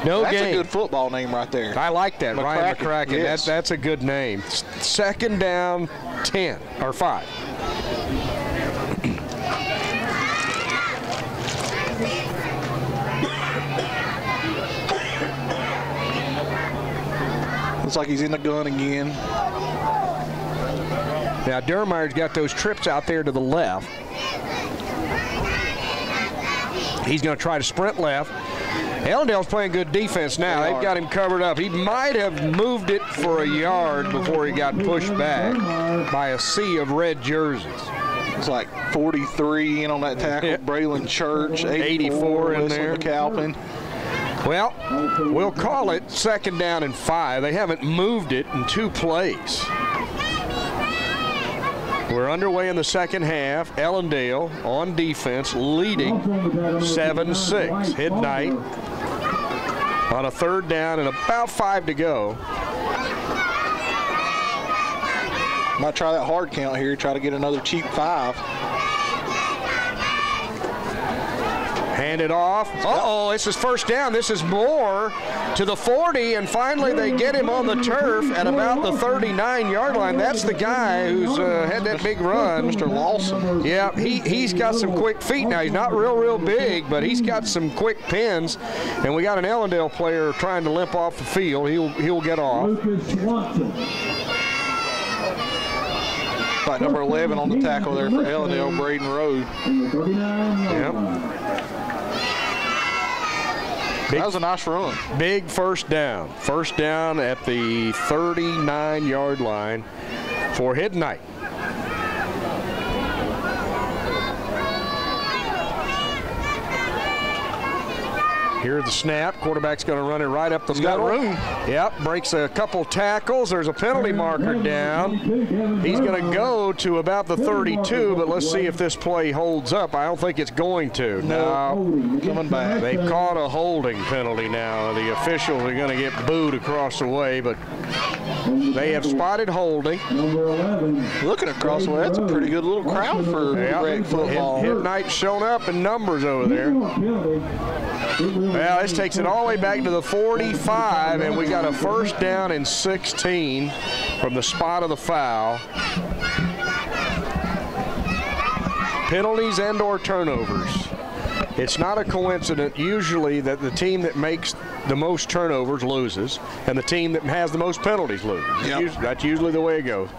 That's a good football name right there. I like that, Ryan McCracken. Yes. That's a good name. Second down, 10 or 5. Looks like he's in the gun again. Now Dermeyer's got those trips out there to the left. He's going to try to sprint left. Ellendale's playing good defense now. They've got him covered up. He might have moved it for a yard before he got pushed back by a sea of red jerseys. It's like 43 in on that tackle. Yeah. Braylon Church, 84 in there. McAlpin. Well, we'll call it 2nd down and 5. They haven't moved it in 2 plays. We're underway in the second half. Ellendale on defense, leading 7-6. Hidnight on a 3rd down and about 5 to go. Might try that hard count here, try to get another cheap 5. Hand it off. Uh-oh, this is 1st down. This is Moore to the 40, and finally they get him on the turf at about the 39-yard line. That's the guy who's had that big run. Mr. Lawson. Yeah, he's got some quick feet now. He's not real big, but he's got some quick pins, and we got an Ellendale player trying to limp off the field. He'll get off. Like number 11 on the tackle there for Ellendale, Braden Road. Yep. That was a nice run. Big 1st down. 1st down at the 39-yard line for Hidnight. Here's the snap. Quarterback's going to run it right up the middle. Got room. Yep, breaks a couple tackles. There's a penalty marker down. He's going to go to about the 32, but let's see if this play holds up. I don't think it's going to. No, coming back. They've caught a holding penalty now. The officials are going to get booed across the way, but they have spotted holding. Looking across the way, that's a pretty good little crowd for rec football. Hidnight's shown up in numbers over there. Well, this takes it all the way back to the 45, and we got a 1st down and 16 from the spot of the foul. Penalties and or turnovers. It's not a coincidence usually that the team that makes the most turnovers loses, and the team that has the most penalties loses. Yep. That's usually the way it goes.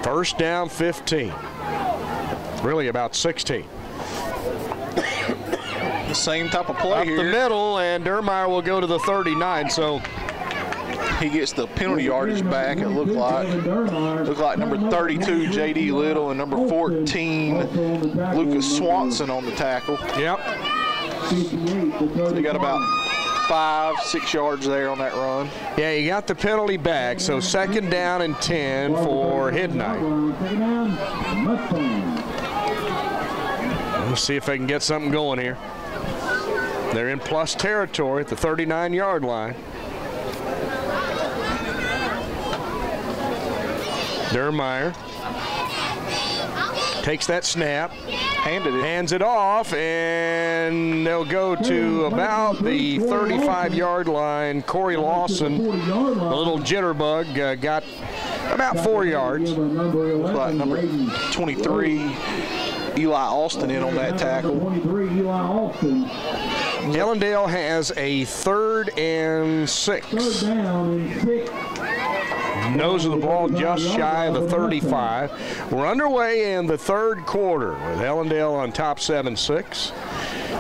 1st down, 15. Really about 16. The same type of play up here. The middle, and Dermeyer will go to the 39. So he gets the penalty yardage back. It looked like number 32 J.D. Little and number 14 Lucas Swanson on the tackle. Yep. So you got about 5-6 yards there on that run. Yeah, you got the penalty back. So 2nd down and 10 for Hidnight. Let's see if they can get something going here. They're in plus territory at the 39-yard line. Dermeyer takes that snap, hands it off, and they'll go to about the 35-yard line. Corey Lawson, a little jitterbug, got about 4 yards. Looks like number 23 Eli Austin in on that tackle. Ellendale has a 3rd and 6. Nose of the ball just shy of the 35. We're underway in the 3rd quarter with Ellendale on top 7-6.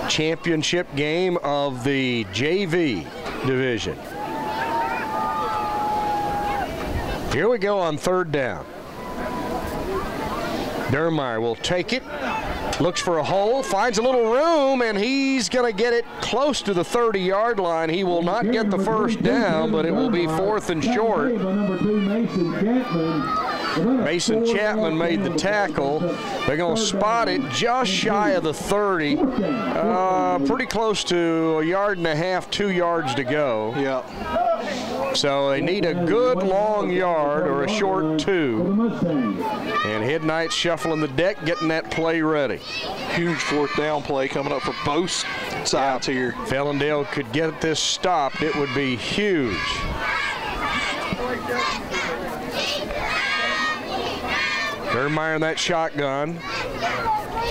Championship game of the JV division. Here we go on 3rd down. Dermeyer will take it, looks for a hole, finds a little room, and he's going to get it close to the 30-yard line. He will not get the 1st down, but it will be 4th and short. Mason Chapman made the tackle. They're going to spot it just shy of the 30. Pretty close to a yard and a half, 2 yards to go. Yeah. So they need a good long yard or a short 2. And Hidnight shuffling the deck, getting that play ready. Huge 4th down play coming up for both sides here. If Ellendale could get this stopped, it would be huge. Dermeyer in that shotgun.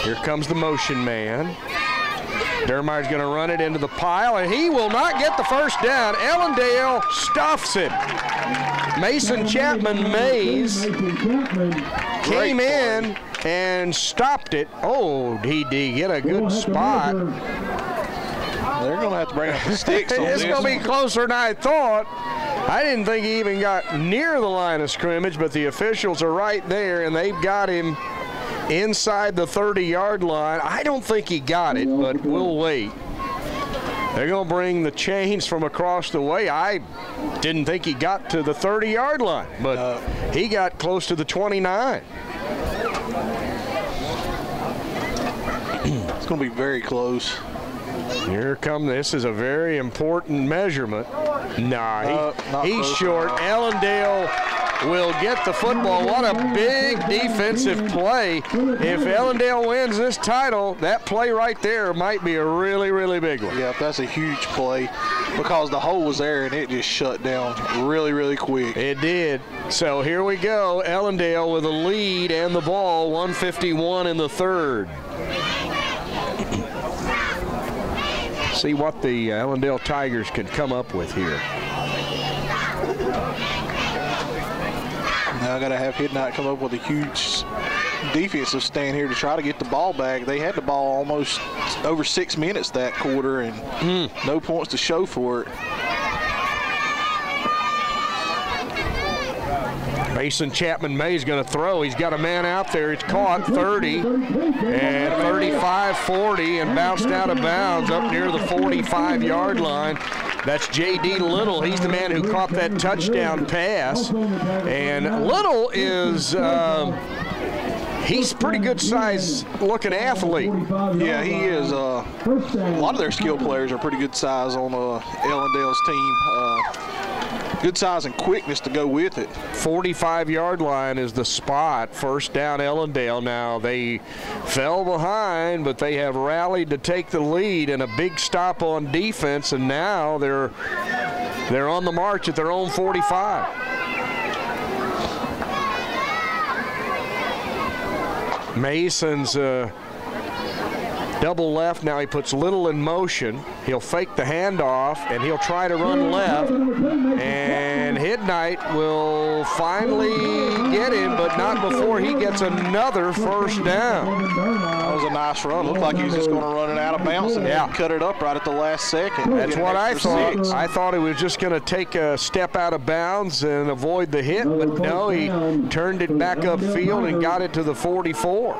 Here comes the motion man. Dermeyer's going to run it into the pile, and he will not get the 1st down. Ellendale stuffs it. Mason Chapman Mays came in and stopped it. Oh, he did get a good spot. They're going to have to bring up the sticks on this. It's going to be closer than I thought. I didn't think he even got near the line of scrimmage, but the officials are right there, and they've got him inside the 30-yard line. I don't think he got it, but we'll wait. They're going to bring the chains from across the way. I didn't think he got to the 30-yard line, but he got close to the 29. It's going to be very close. Here come, this is a very important measurement. Nah, he's short. Ellendale will get the football. What a big defensive play. If Ellendale wins this title, that play right there might be a really, really big one. Yeah, that's a huge play because the hole was there and it just shut down really, really quick. It did. So here we go. Ellendale with a lead and the ball, 1:51 in the third. See what the Ellendale Tigers can come up with here. Now I got to have Hidnot come up with a huge defensive stand here to try to get the ball back. They had the ball almost over 6 minutes that quarter and no points to show for it. Mason Chapman May's going to throw. He's got a man out there. It's caught 30 and 35, 40 and bounced out of bounds up near the 45-yard line. That's J.D. Little. He's the man who caught that touchdown pass. And Little is he's pretty good size looking athlete. Yeah, he is. A lot of their skill players are pretty good size on Ellendale's team. Good size and quickness to go with it. 45-yard line is the spot. First down, Ellendale. Now they fell behind, but they have rallied to take the lead and a big stop on defense, and now they're on the march at their own 45. Mason's double left. Now he puts Little in motion. He'll fake the handoff, and he'll try to run left. And Hidnight will finally get him, but not before he gets another first down. That was a nice run. Looked like he was just going to run it out of bounds and cut it up right at the last second. That's what I thought. I thought he was just going to take a step out of bounds and avoid the hit, but no, he turned it back upfield and got it to the 44.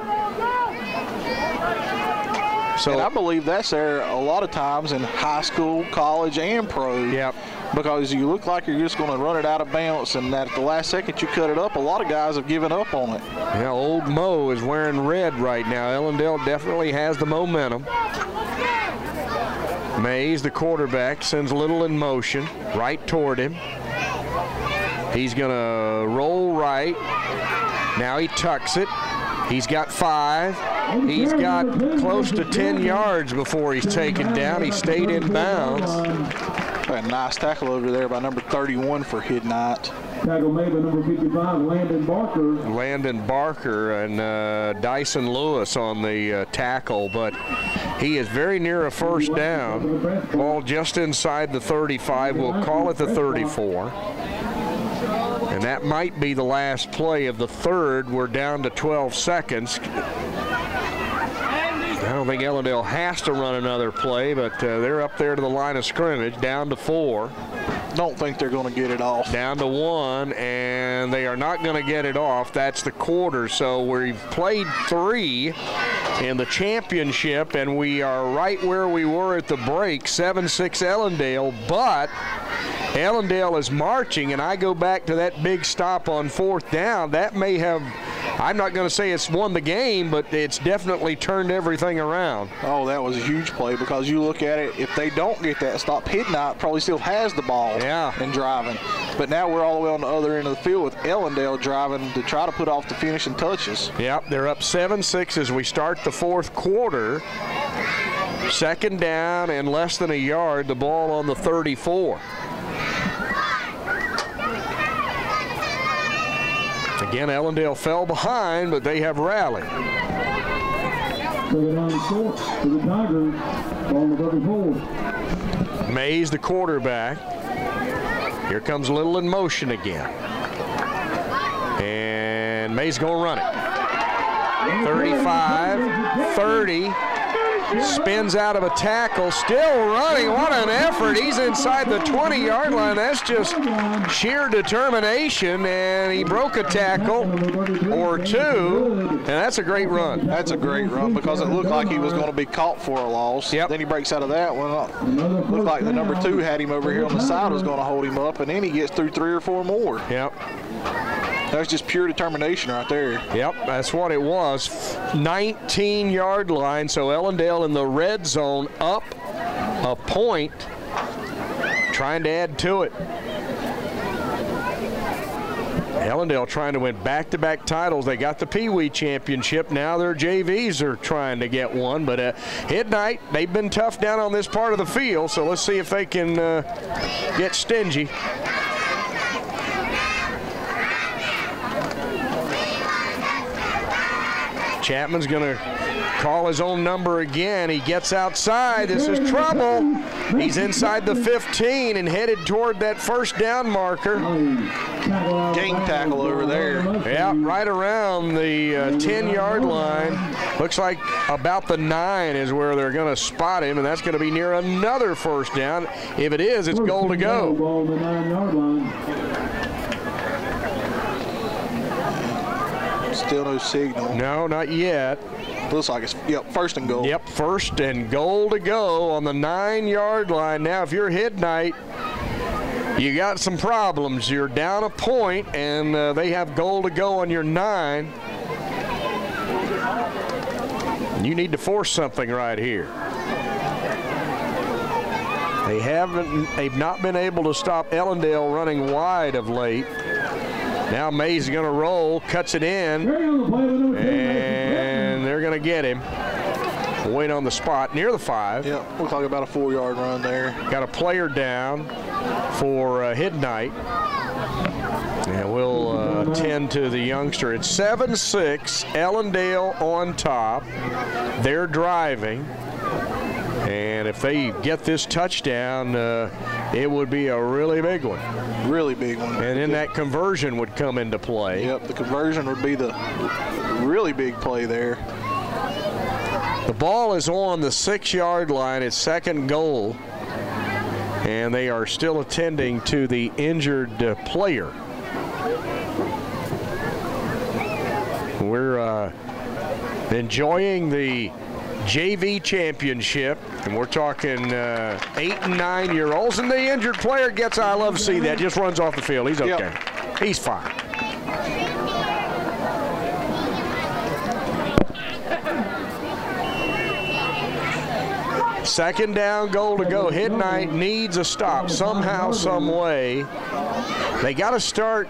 So, and I believe that's there a lot of times in high school, college, and pro. Yep. Because you look like you're just going to run it out of bounds, and at the last second you cut it up, a lot of guys have given up on it. Yeah, old Mo is wearing red right now. Ellendale definitely has the momentum. Mays, the quarterback, sends Little in motion, right toward him. He's going to roll right. Now he tucks it. He's got 5. He's got close to 10 yards before he's taken down. He stayed in bounds. A nice tackle over there by number 31 for Hidnight. Tackle made by number 55, Landon Barker. Landon Barker and Dyson Lewis on the tackle, but he is very near a first down. Ball just inside the 35. We'll call it the 34. And that might be the last play of the third. We're down to 12 seconds. I don't think Ellendale has to run another play, but they're up there to the line of scrimmage, down to 4. Don't think they're going to get it off. Down to 1, and they are not going to get it off. That's the quarter. So we've played 3 in the championship, and we are right where we were at the break, 7-6 Ellendale, but Ellendale is marching, and I go back to that big stop on 4th down. That may have, I'm not going to say it's won the game, but it's definitely turned everything around. Oh, that was a huge play because you look at it, if they don't get that stop, Hidnight probably still has the ball and driving. But now we're all the way on the other end of the field with Ellendale driving to try to put off the finishing touches. Yep, they're up 7-6 as we start the 4th quarter. Second down and less than a yard, the ball on the 34. Again, Ellendale fell behind, but they have rallied. Mays, the quarterback. Here comes Little in motion again. And Mays going to run it. 35, 30. spins out of a tackle, still running. What an effort. He's inside the 20-yard line. That's just sheer determination, and he broke a tackle or two, and that's a great run. That's a great run because it looked like he was going to be caught for a loss. Yep. Then he breaks out of that one. Looked like the number 2 had him over here on the side, was going to hold him up, and then he gets through 3 or 4 more. Yep. That's just pure determination right there. Yep, that's what it was. 19-yard line, so Ellendale in the red zone up a point, trying to add to it. Ellendale trying to win back-to-back titles. They got the Pee Wee Championship. Now their JVs are trying to get one. But Midnight, they've been tough down on this part of the field, so let's see if they can get stingy. Chapman's going to call his own number again. He gets outside. This is trouble. He's inside the 15 and headed toward that first down marker. Gang tackle over there. Yeah, right around the 10-yard line. Looks like about the 9 is where they're going to spot him, and that's going to be near another first down. If it is, it's goal to go. Still no signal. No, not yet. Looks like it's, yep, first and goal. Yep, first and goal to go on the 9-yard line. Now, if you're Midnight, you got some problems. You're down a point, and they have goal to go on your 9. You need to force something right here. They've not been able to stop Ellendale running wide of late. Now Mays is going to roll, cuts it in, and they're going to get him. Wait on the spot near the 5. Yeah, looks like about a 4-yard run there. Got a player down for Midnight. And we'll tend to the youngster. It's 7-6, Ellendale on top. They're driving. And if they get this touchdown, it would be a really big one. Really big one. And then that conversion would come into play. Yep, the conversion would be the really big play there. The ball is on the 6-yard line. It's second goal. And they are still attending to the injured player. We're enjoying the JV championship, and we're talking 8- and 9-year-olds, and the injured player gets, I love to see that, just runs off the field. He's okay. Yep. He's fine. Second down, goal to go. Midnight needs a stop somehow, some way. They got to start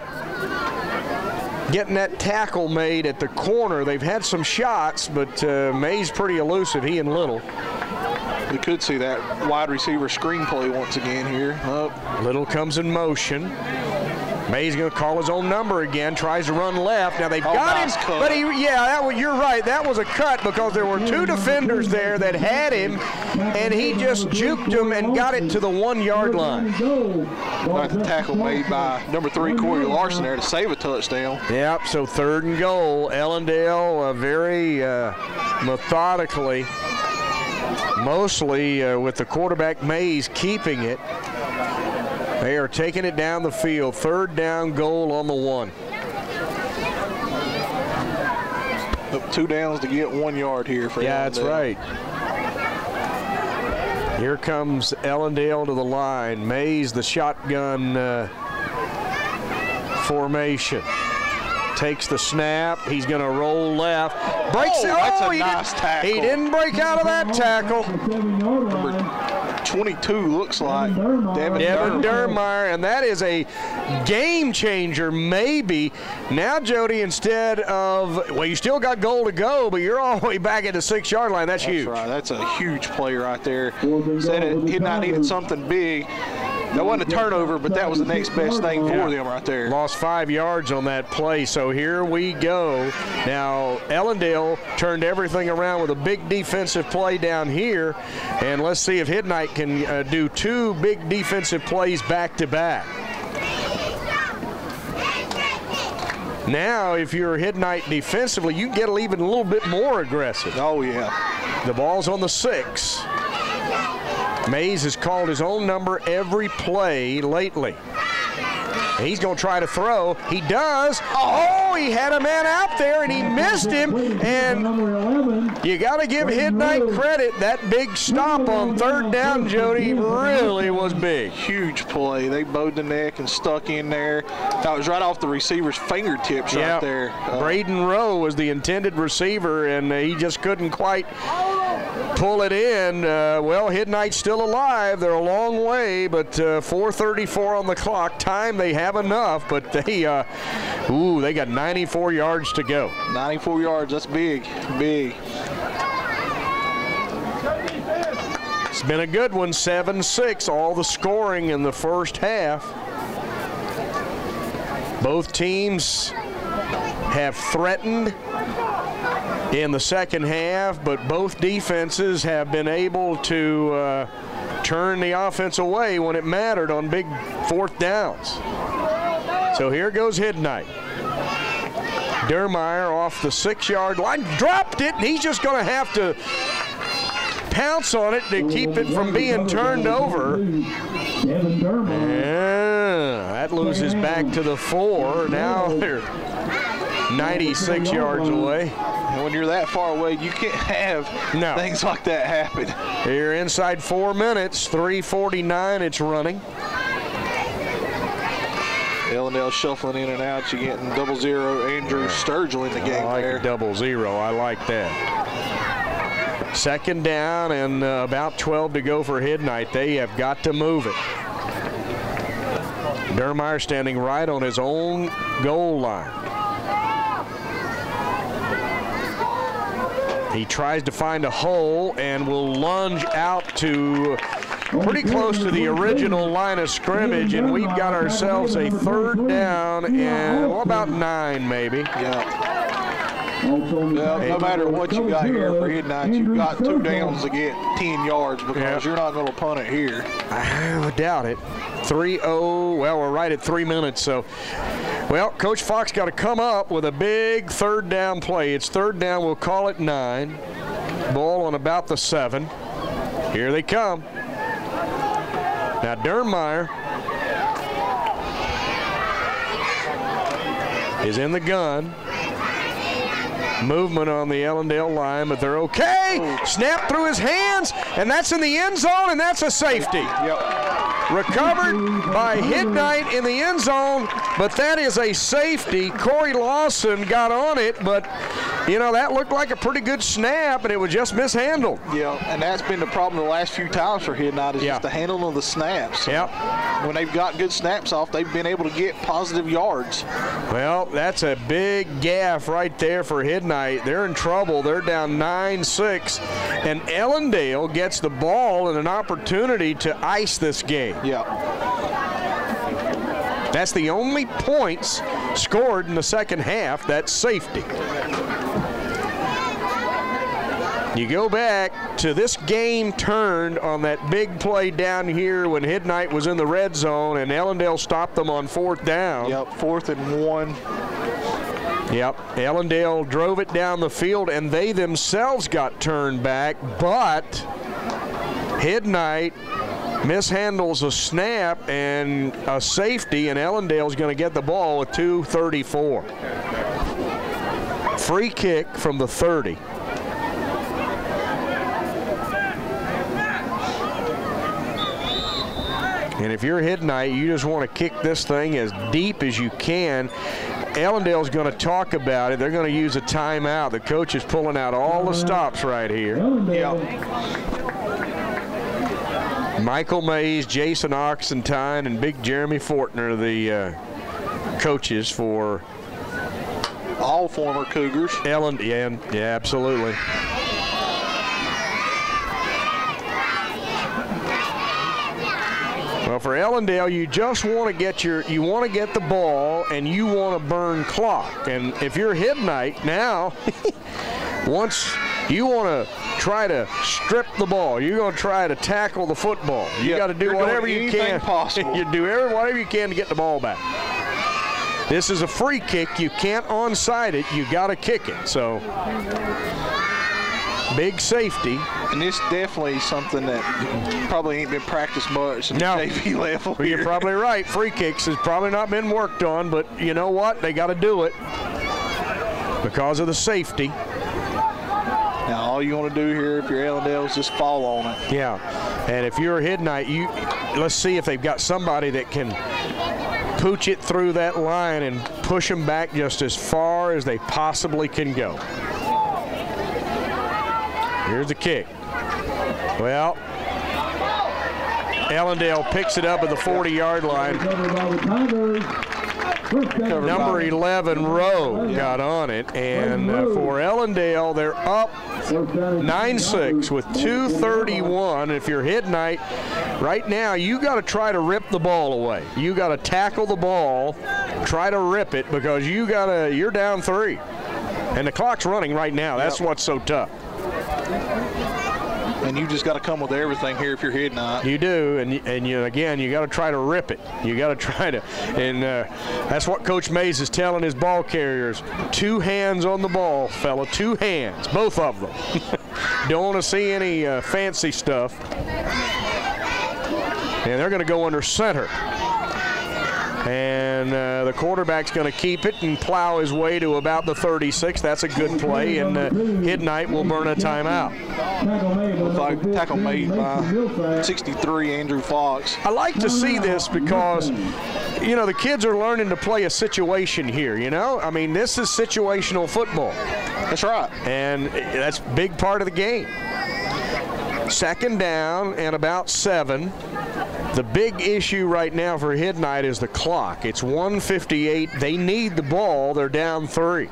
getting that tackle made at the corner. They've had some shots, but May's pretty elusive, he and Little. We could see that wide receiver screen play once again here. Little comes in motion. May's going to call his own number again, tries to run left. Now they've got nice him, cut. but you're right, that was a cut because there were 2 defenders there that had him, and he just juked him and got it to the 1-yard line. Like the tackle made by number 3, Corey Larson there to save a touchdown. Yep, so third and goal. Ellendale very methodically, mostly with the quarterback Mays keeping it. They are taking it down the field. Third down, goal on the 1. 2 downs to get 1 yard here for Yeah, that's right. Here comes Ellendale to the line. Mays, the shotgun formation. Takes the snap. He's going to roll left. Breaks it. That's a nice tackle. He didn't break out of that tackle. Number 22 looks like Devin Dermeyer, and that is a game changer, maybe. Now, Jody, instead of, well, you still got goal to go, but you're all the way back at the 6-yard line. That's huge. Right. That's a huge play right there. Said it, he not needed something big. That wasn't a turnover, but that was the next best thing for them right there. Lost 5 yards on that play, so here we go. Now, Ellendale turned everything around with a big defensive play down here, and let's see if Midnight can do 2 big defensive plays back-to-back. Now, if you're Midnight defensively, you can get even a little bit more aggressive. Oh, yeah. The ball's on the 6. Mays has called his own number every play lately. He's going to try to throw. He does. Oh, he had a man out there, and he missed him. And you got to give Hidnight credit. That big stop on 3rd down, Jody, really was big. Huge play. They bowed the neck and stuck in there. That was right off the receiver's fingertips right there. Braden Rowe was the intended receiver, and he just couldn't quite pull it in. Well, Hidnight's still alive. They're a long way, but 4:34 on the clock. Time they have enough, but they got 94 yards to go. 94 yards, that's big, big. It's been a good one, 7-6, all the scoring in the first half. Both teams have threatened in the second half, but both defenses have been able to turn the offense away when it mattered on big 4th downs. So here goes Hidnight. Dermeyer off the 6-yard line, dropped it, and he's just going to have to pounce on it to keep it from being turned over. Yeah, that loses back to the 4. Now they're 96 yards away. And when you're that far away, you can't have things like that happen. Here inside 4 minutes, 3:49 it's running. Ellendale shuffling in and out. You're getting 0-0 Andrew Sturgill in the game there. 0-0, I like that. 2nd down and about 12 to go for Hidnight. They have got to move it. Dermeyer standing right on his own goal line. He tries to find a hole and will lunge out to pretty close to the original line of scrimmage, and we've got ourselves a 3rd down and about 9 maybe. No matter what you got here for Hidnight, you've got 2 downs to get 10 yards because you're not going to punt it here. I doubt it. 3-0, well, we're right at 3 minutes, so. Well, Coach Fox got to come up with a big 3rd down play. It's 3rd down, we'll call it 9. Ball on about the 7. Here they come. Now Dermeyer is in the gun. Movement on the Ellendale line, but they're okay. Snap through his hands, and that's in the end zone, and that's a safety. Recovered by Hidnight in the end zone, but that is a safety. Corey Lawson got on it, but, you know, that looked like a pretty good snap, and it was just mishandled. Yeah, and that's been the problem the last few times for Hidnight is just the handling of the snaps. When they've got good snaps off, they've been able to get positive yards. Well, that's a big gaffe right there for Hidnight. They're in trouble. They're down 9-6, and Ellendale gets the ball and an opportunity to ice this game. That's the only points scored in the second half, that safety. You go back to this game turned on that big play down here when Hidnight was in the red zone and Ellendale stopped them on 4th down. 4th and 1. Ellendale drove it down the field and they themselves got turned back, but Hidnight mishandles a snap and a safety, and Ellendale's going to get the ball with 2:34. Free kick from the 30. And if you're Hidnight, you just want to kick this thing as deep as you can. Ellendale's going to talk about it. They're going to use a timeout. The coach is pulling out all the stops right here. Michael Mays, Jason Oxentine, and Big Jeremy Fortner, the coaches for all former Cougars. Yeah, absolutely. Well, for Ellendale, you just want to get the ball and you want to burn clock. And if you're Hidnight now, once you want to try to strip the ball, you're going to try to tackle the football. You got to do whatever you can. You do whatever you can to get the ball back. This is a free kick. You can't onside it. You got to kick it. So big safety. And this definitely something that probably ain't been practiced much at the JV level. Well, you're probably right. Free kicks has probably not been worked on, but you know what? They got to do it because of the safety. Now, all you want to do here if you're Ellendale is just fall on it. Yeah, and if you're Hidnight, let's see if they've got somebody that can pooch it through that line and push them back just as far as they possibly can go. Here's the kick. Well, Ellendale picks it up at the 40-yard line. Number 11, Rowe, got on it. And for Ellendale, they're up 9-6 with 2:31. If you're Hidnight, right now, you got to try to rip the ball away. You got to tackle the ball, try to rip it, because you're down 3. And the clock's running right now. That's what's so tough. And you just got to come with everything here if you're Hidnight. You do, and again, you got to try to rip it. You got to try to, and that's what Coach Mays is telling his ball carriers. 2 hands on the ball, fella, 2 hands, both of them. Don't want to see any fancy stuff. And they're going to go under center. And the quarterback's going to keep it and plow his way to about the 36. That's a good play, and Hidnight will burn a timeout. Looks like tackle made by 63, Andrew Fox. I like to see this because, you know, the kids are learning to play a situation here, you know? I mean, this is situational football. That's right. And that's a big part of the game. 2nd down and about 7. The big issue right now for Hidnight is the clock. It's 1:58. They need the ball. They're down 3.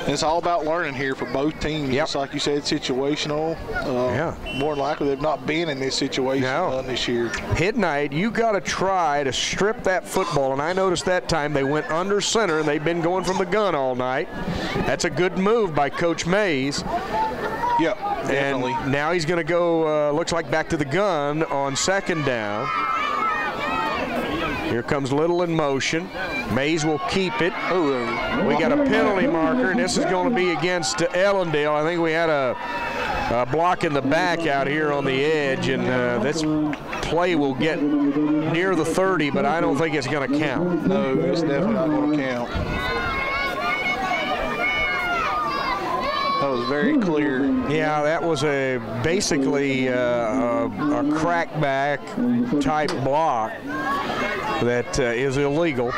It's all about learning here for both teams. Yep. Just like you said, situational. More than likely, they've not been in this situation this year. Hidnight, you got to try to strip that football. And I noticed that time they went under center, and they've been going from the gun all night. That's a good move by Coach Mays. Yep, definitely. And now he's going to go, looks like back to the gun on 2nd down. Here comes Little in motion. Mays will keep it. We got a penalty marker, and this is going to be against Ellendale. I think we had a block in the back out here on the edge, and this play will get near the 30, but I don't think it's going to count. No, it's definitely not going to count. That was very clear. Yeah, that was basically a crackback type block that is illegal.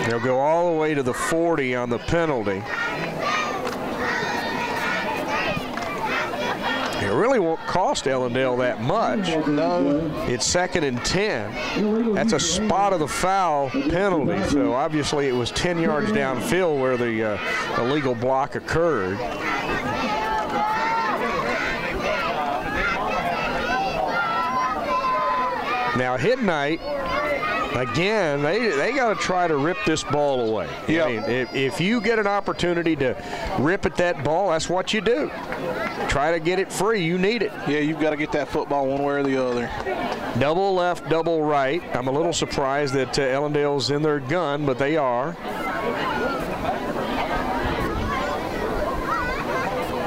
They'll go all the way to the 40 on the penalty. It really won't cost Ellendale that much. No. It's 2nd and 10. That's a spot of the foul penalty. So obviously it was 10 yards downfield where the illegal block occurred. Now Hidnight, again, they got to try to rip this ball away. Yep. I mean, if you get an opportunity to rip at that ball, that's what you do. Try to get it free. You need it. Yeah, you've got to get that football one way or the other. Double left, double right. I'm a little surprised that Ellendale's in their gun, but they are.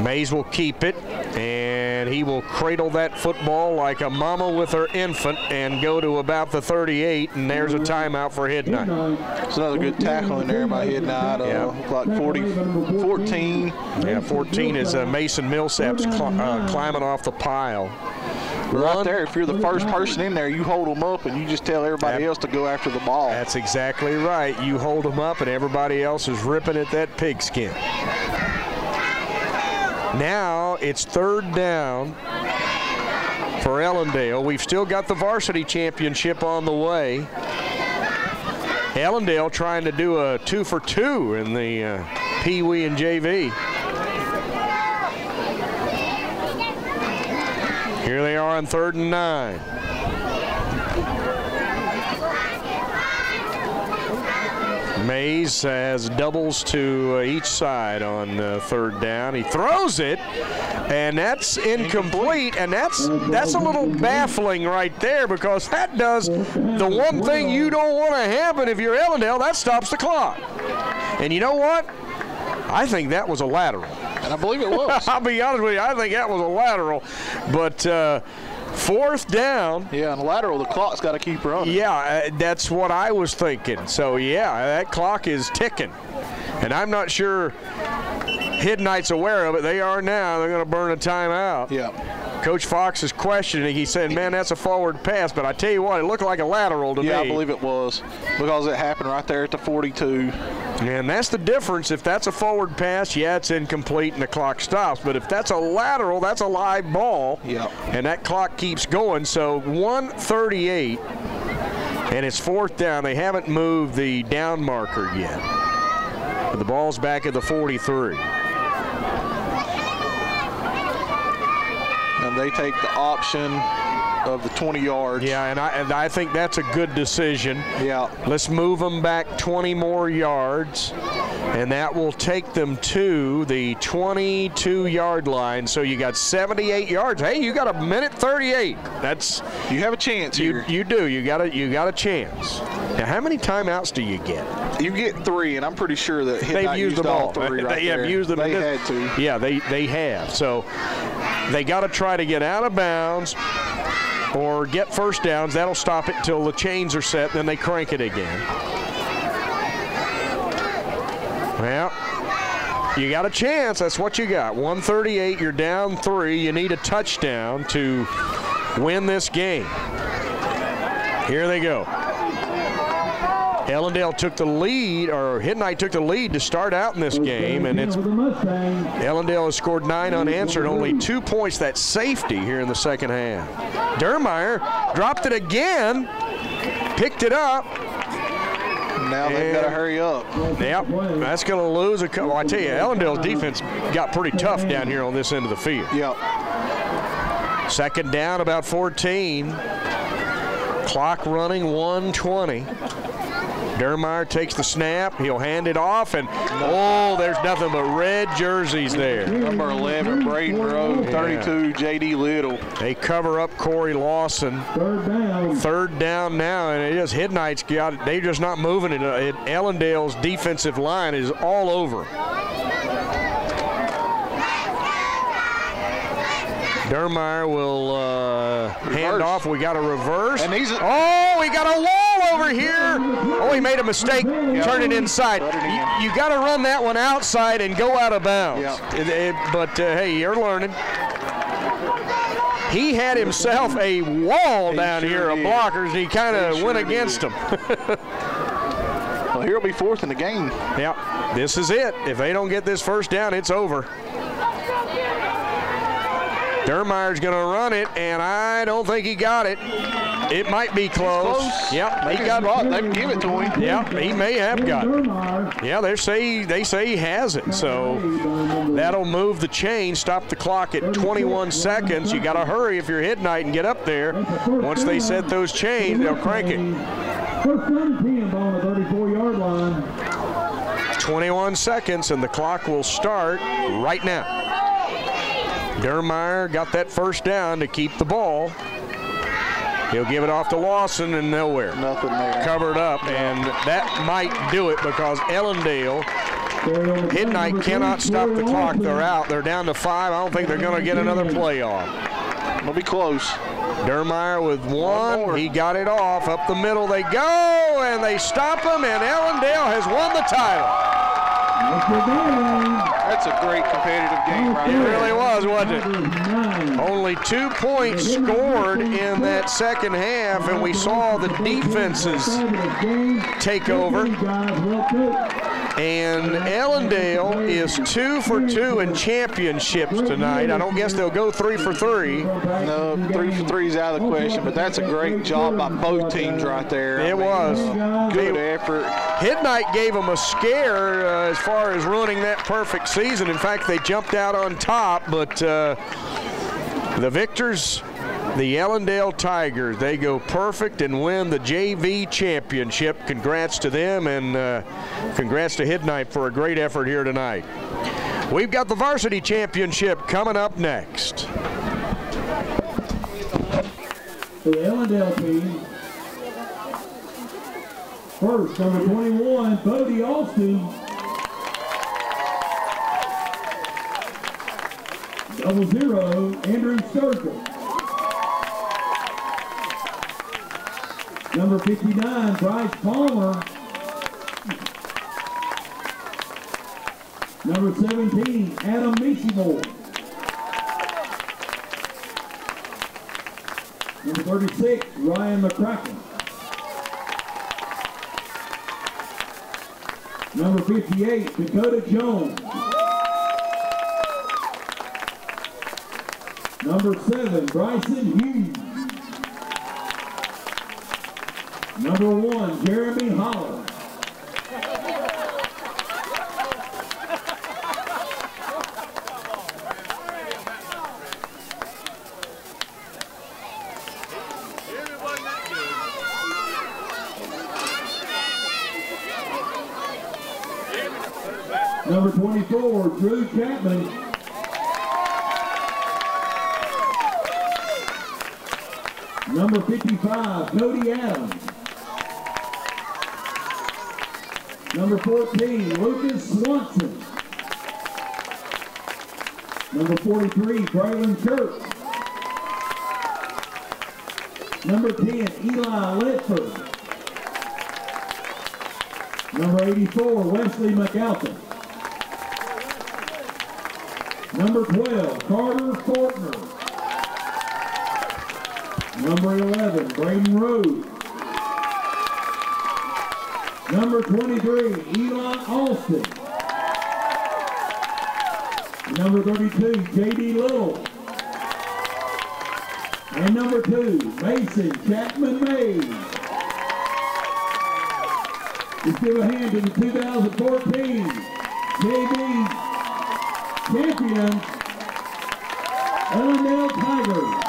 Mays will keep it, and he will cradle that football like a mama with her infant and go to about the 38, and there's a timeout for Hidnight. It's another good tackle in there by Hidnight. Like 14. Yeah, 14 is Mason Millsap's climbing off the pile. Right there, if you're the first person in there, you hold them up and you just tell everybody else to go after the ball. That's exactly right. You hold them up and everybody else is ripping at that pigskin. Now it's 3rd down for Ellendale. We've still got the varsity championship on the way. Ellendale trying to do a 2-for-2 in the Pee Wee and JV. Here they are on 3rd and 9. Mays has doubles to each side on third down. He throws it, and that's incomplete, and that's a little baffling right there, because that does the one thing you don't want to happen if you're Ellendale. That stops the clock. And you know what? I think that was a lateral. And I believe it was. I'll be honest with you, I think that was a lateral. But fourth down. Yeah, and lateral, the clock's got to keep running. Yeah, that's what I was thinking. So, yeah, that clock is ticking. And I'm not sure Hidnight's aware of it. They are now. They're going to burn a timeout. Yeah. Coach Fox is questioning. He said, man, that's a forward pass. But I tell you what, it looked like a lateral to me. Yeah, I believe it was, because it happened right there at the 42. And that's the difference. If that's a forward pass, yeah, it's incomplete and the clock stops. But if that's a lateral, that's a live ball. Yeah. And that clock keeps going. So 1:38, and it's fourth down. They haven't moved the down marker yet. But the ball's back at the 43. And they take the option of the 20 yards. Yeah, and I think that's a good decision. Yeah. Let's move them back 20 more yards, and that will take them to the 22-yard line. So you got 78 yards. Hey, you got a minute 38. That's you have a chance here. You do. You got a chance. Now, how many timeouts do you get? You get 3, and I'm pretty sure that they've used them all. 3 right they have there. used them. They had to. Yeah, they have. So they got to try to get out of bounds or get first downs. That'll stop it until the chains are set, then they crank it again. Well, you got a chance. That's what you got. 1:38, you're down 3. You need a touchdown to win this game. Here they go. Ellendale took the lead, or Hidnight took the lead to start out in this game, and it's Ellendale has scored 9 unanswered, only 2 points. That's safety here in the second half. Dermeyer dropped it again, picked it up. Now they've got to hurry up. Yep, that's going to lose a couple. Well, I tell you, Ellendale's defense got pretty tough down here on this end of the field. Yep. Second down, about 14. Clock running, 1:20. Dermeyer takes the snap. He'll hand it off, and there's nothing but red jerseys there. Number 11, Braden Rowe. 32, J.D. Little. They cover up Corey Lawson. Third down now, and it is Hidnight's got it. They're just not moving it. Ellendale's defensive line is all over. Dermeyer will hand off. We got a reverse. And we got a wall over here. Oh, he made a mistake. Turn it inside. You got to run that one outside and go out of bounds. But, hey, you're learning. He had himself a wall down here of blockers, and he kind of went against them. Well, here will be fourth in the game. Yeah, this is it. If they don't get this first down, it's over. Dermeyer's going to run it, and I don't think he got it. It might be close. Yep, he got it. They give it to him. Yep, he may have got it. Yeah, they say he has it. So that'll move the chain, stop the clock at 21 seconds. You got to hurry if you're Hidnight and get up there. Once they set those chains, they'll crank it. First down and 10 on the 34-yard line. 21 seconds, and the clock will start right now. Dermeyer got that first down to keep the ball. He'll give it off to Lawson, and nowhere. Nothing there. Covered up, and that might do it because Ellendale, Hidnight cannot stop the clock. They're out. They're down to 5. I don't think they're going to get another play off. It'll be close. Dermeyer with one. He got it off. Up the middle they go, and they stop him, and Ellendale has won the title. That's a great competitive game right there. It really was, wasn't it? Only 2 points scored in that second half, and we saw the defenses take over. And Ellendale is 2 for 2 in championships tonight. I don't guess they'll go 3 for 3. No, 3 for 3 is out of the question, but that's a great job by both teams right there. It was. Good effort. Hidnight gave them a scare as far as running that perfect season. In fact, they jumped out on top, but the victors the Ellendale Tigers. They go perfect and win the JV championship. Congrats to them, and congrats to Hidnight for a great effort here tonight. We've got the varsity championship coming up next. For the Ellendale team, first, number 21, Bodie Austin. Double 0, Andrew Sturgill. Number 59, Bryce Palmer. Number 17, Adam Meeshimore. Number 36, Ryan McCracken. Number 58, Dakota Jones. Number 7, Bryson Hughes. Number 1, Jeremy Holler. Number 24, Drew Chapman. Number 55, Cody Adams. Number 14, Lucas Swanson. Number 43, Braylon Church. Number 10, Eli Ledford. Number 84, Wesley McAlpin. Number 12, Carter Fortner. Number 11, Braden Rhodes. Number 23, Eli Alston. Number 32, J.D. Little. And number 2, Mason Chapman Mays. Let's give a hand to the 2014 JV champions, Ellendale Tigers.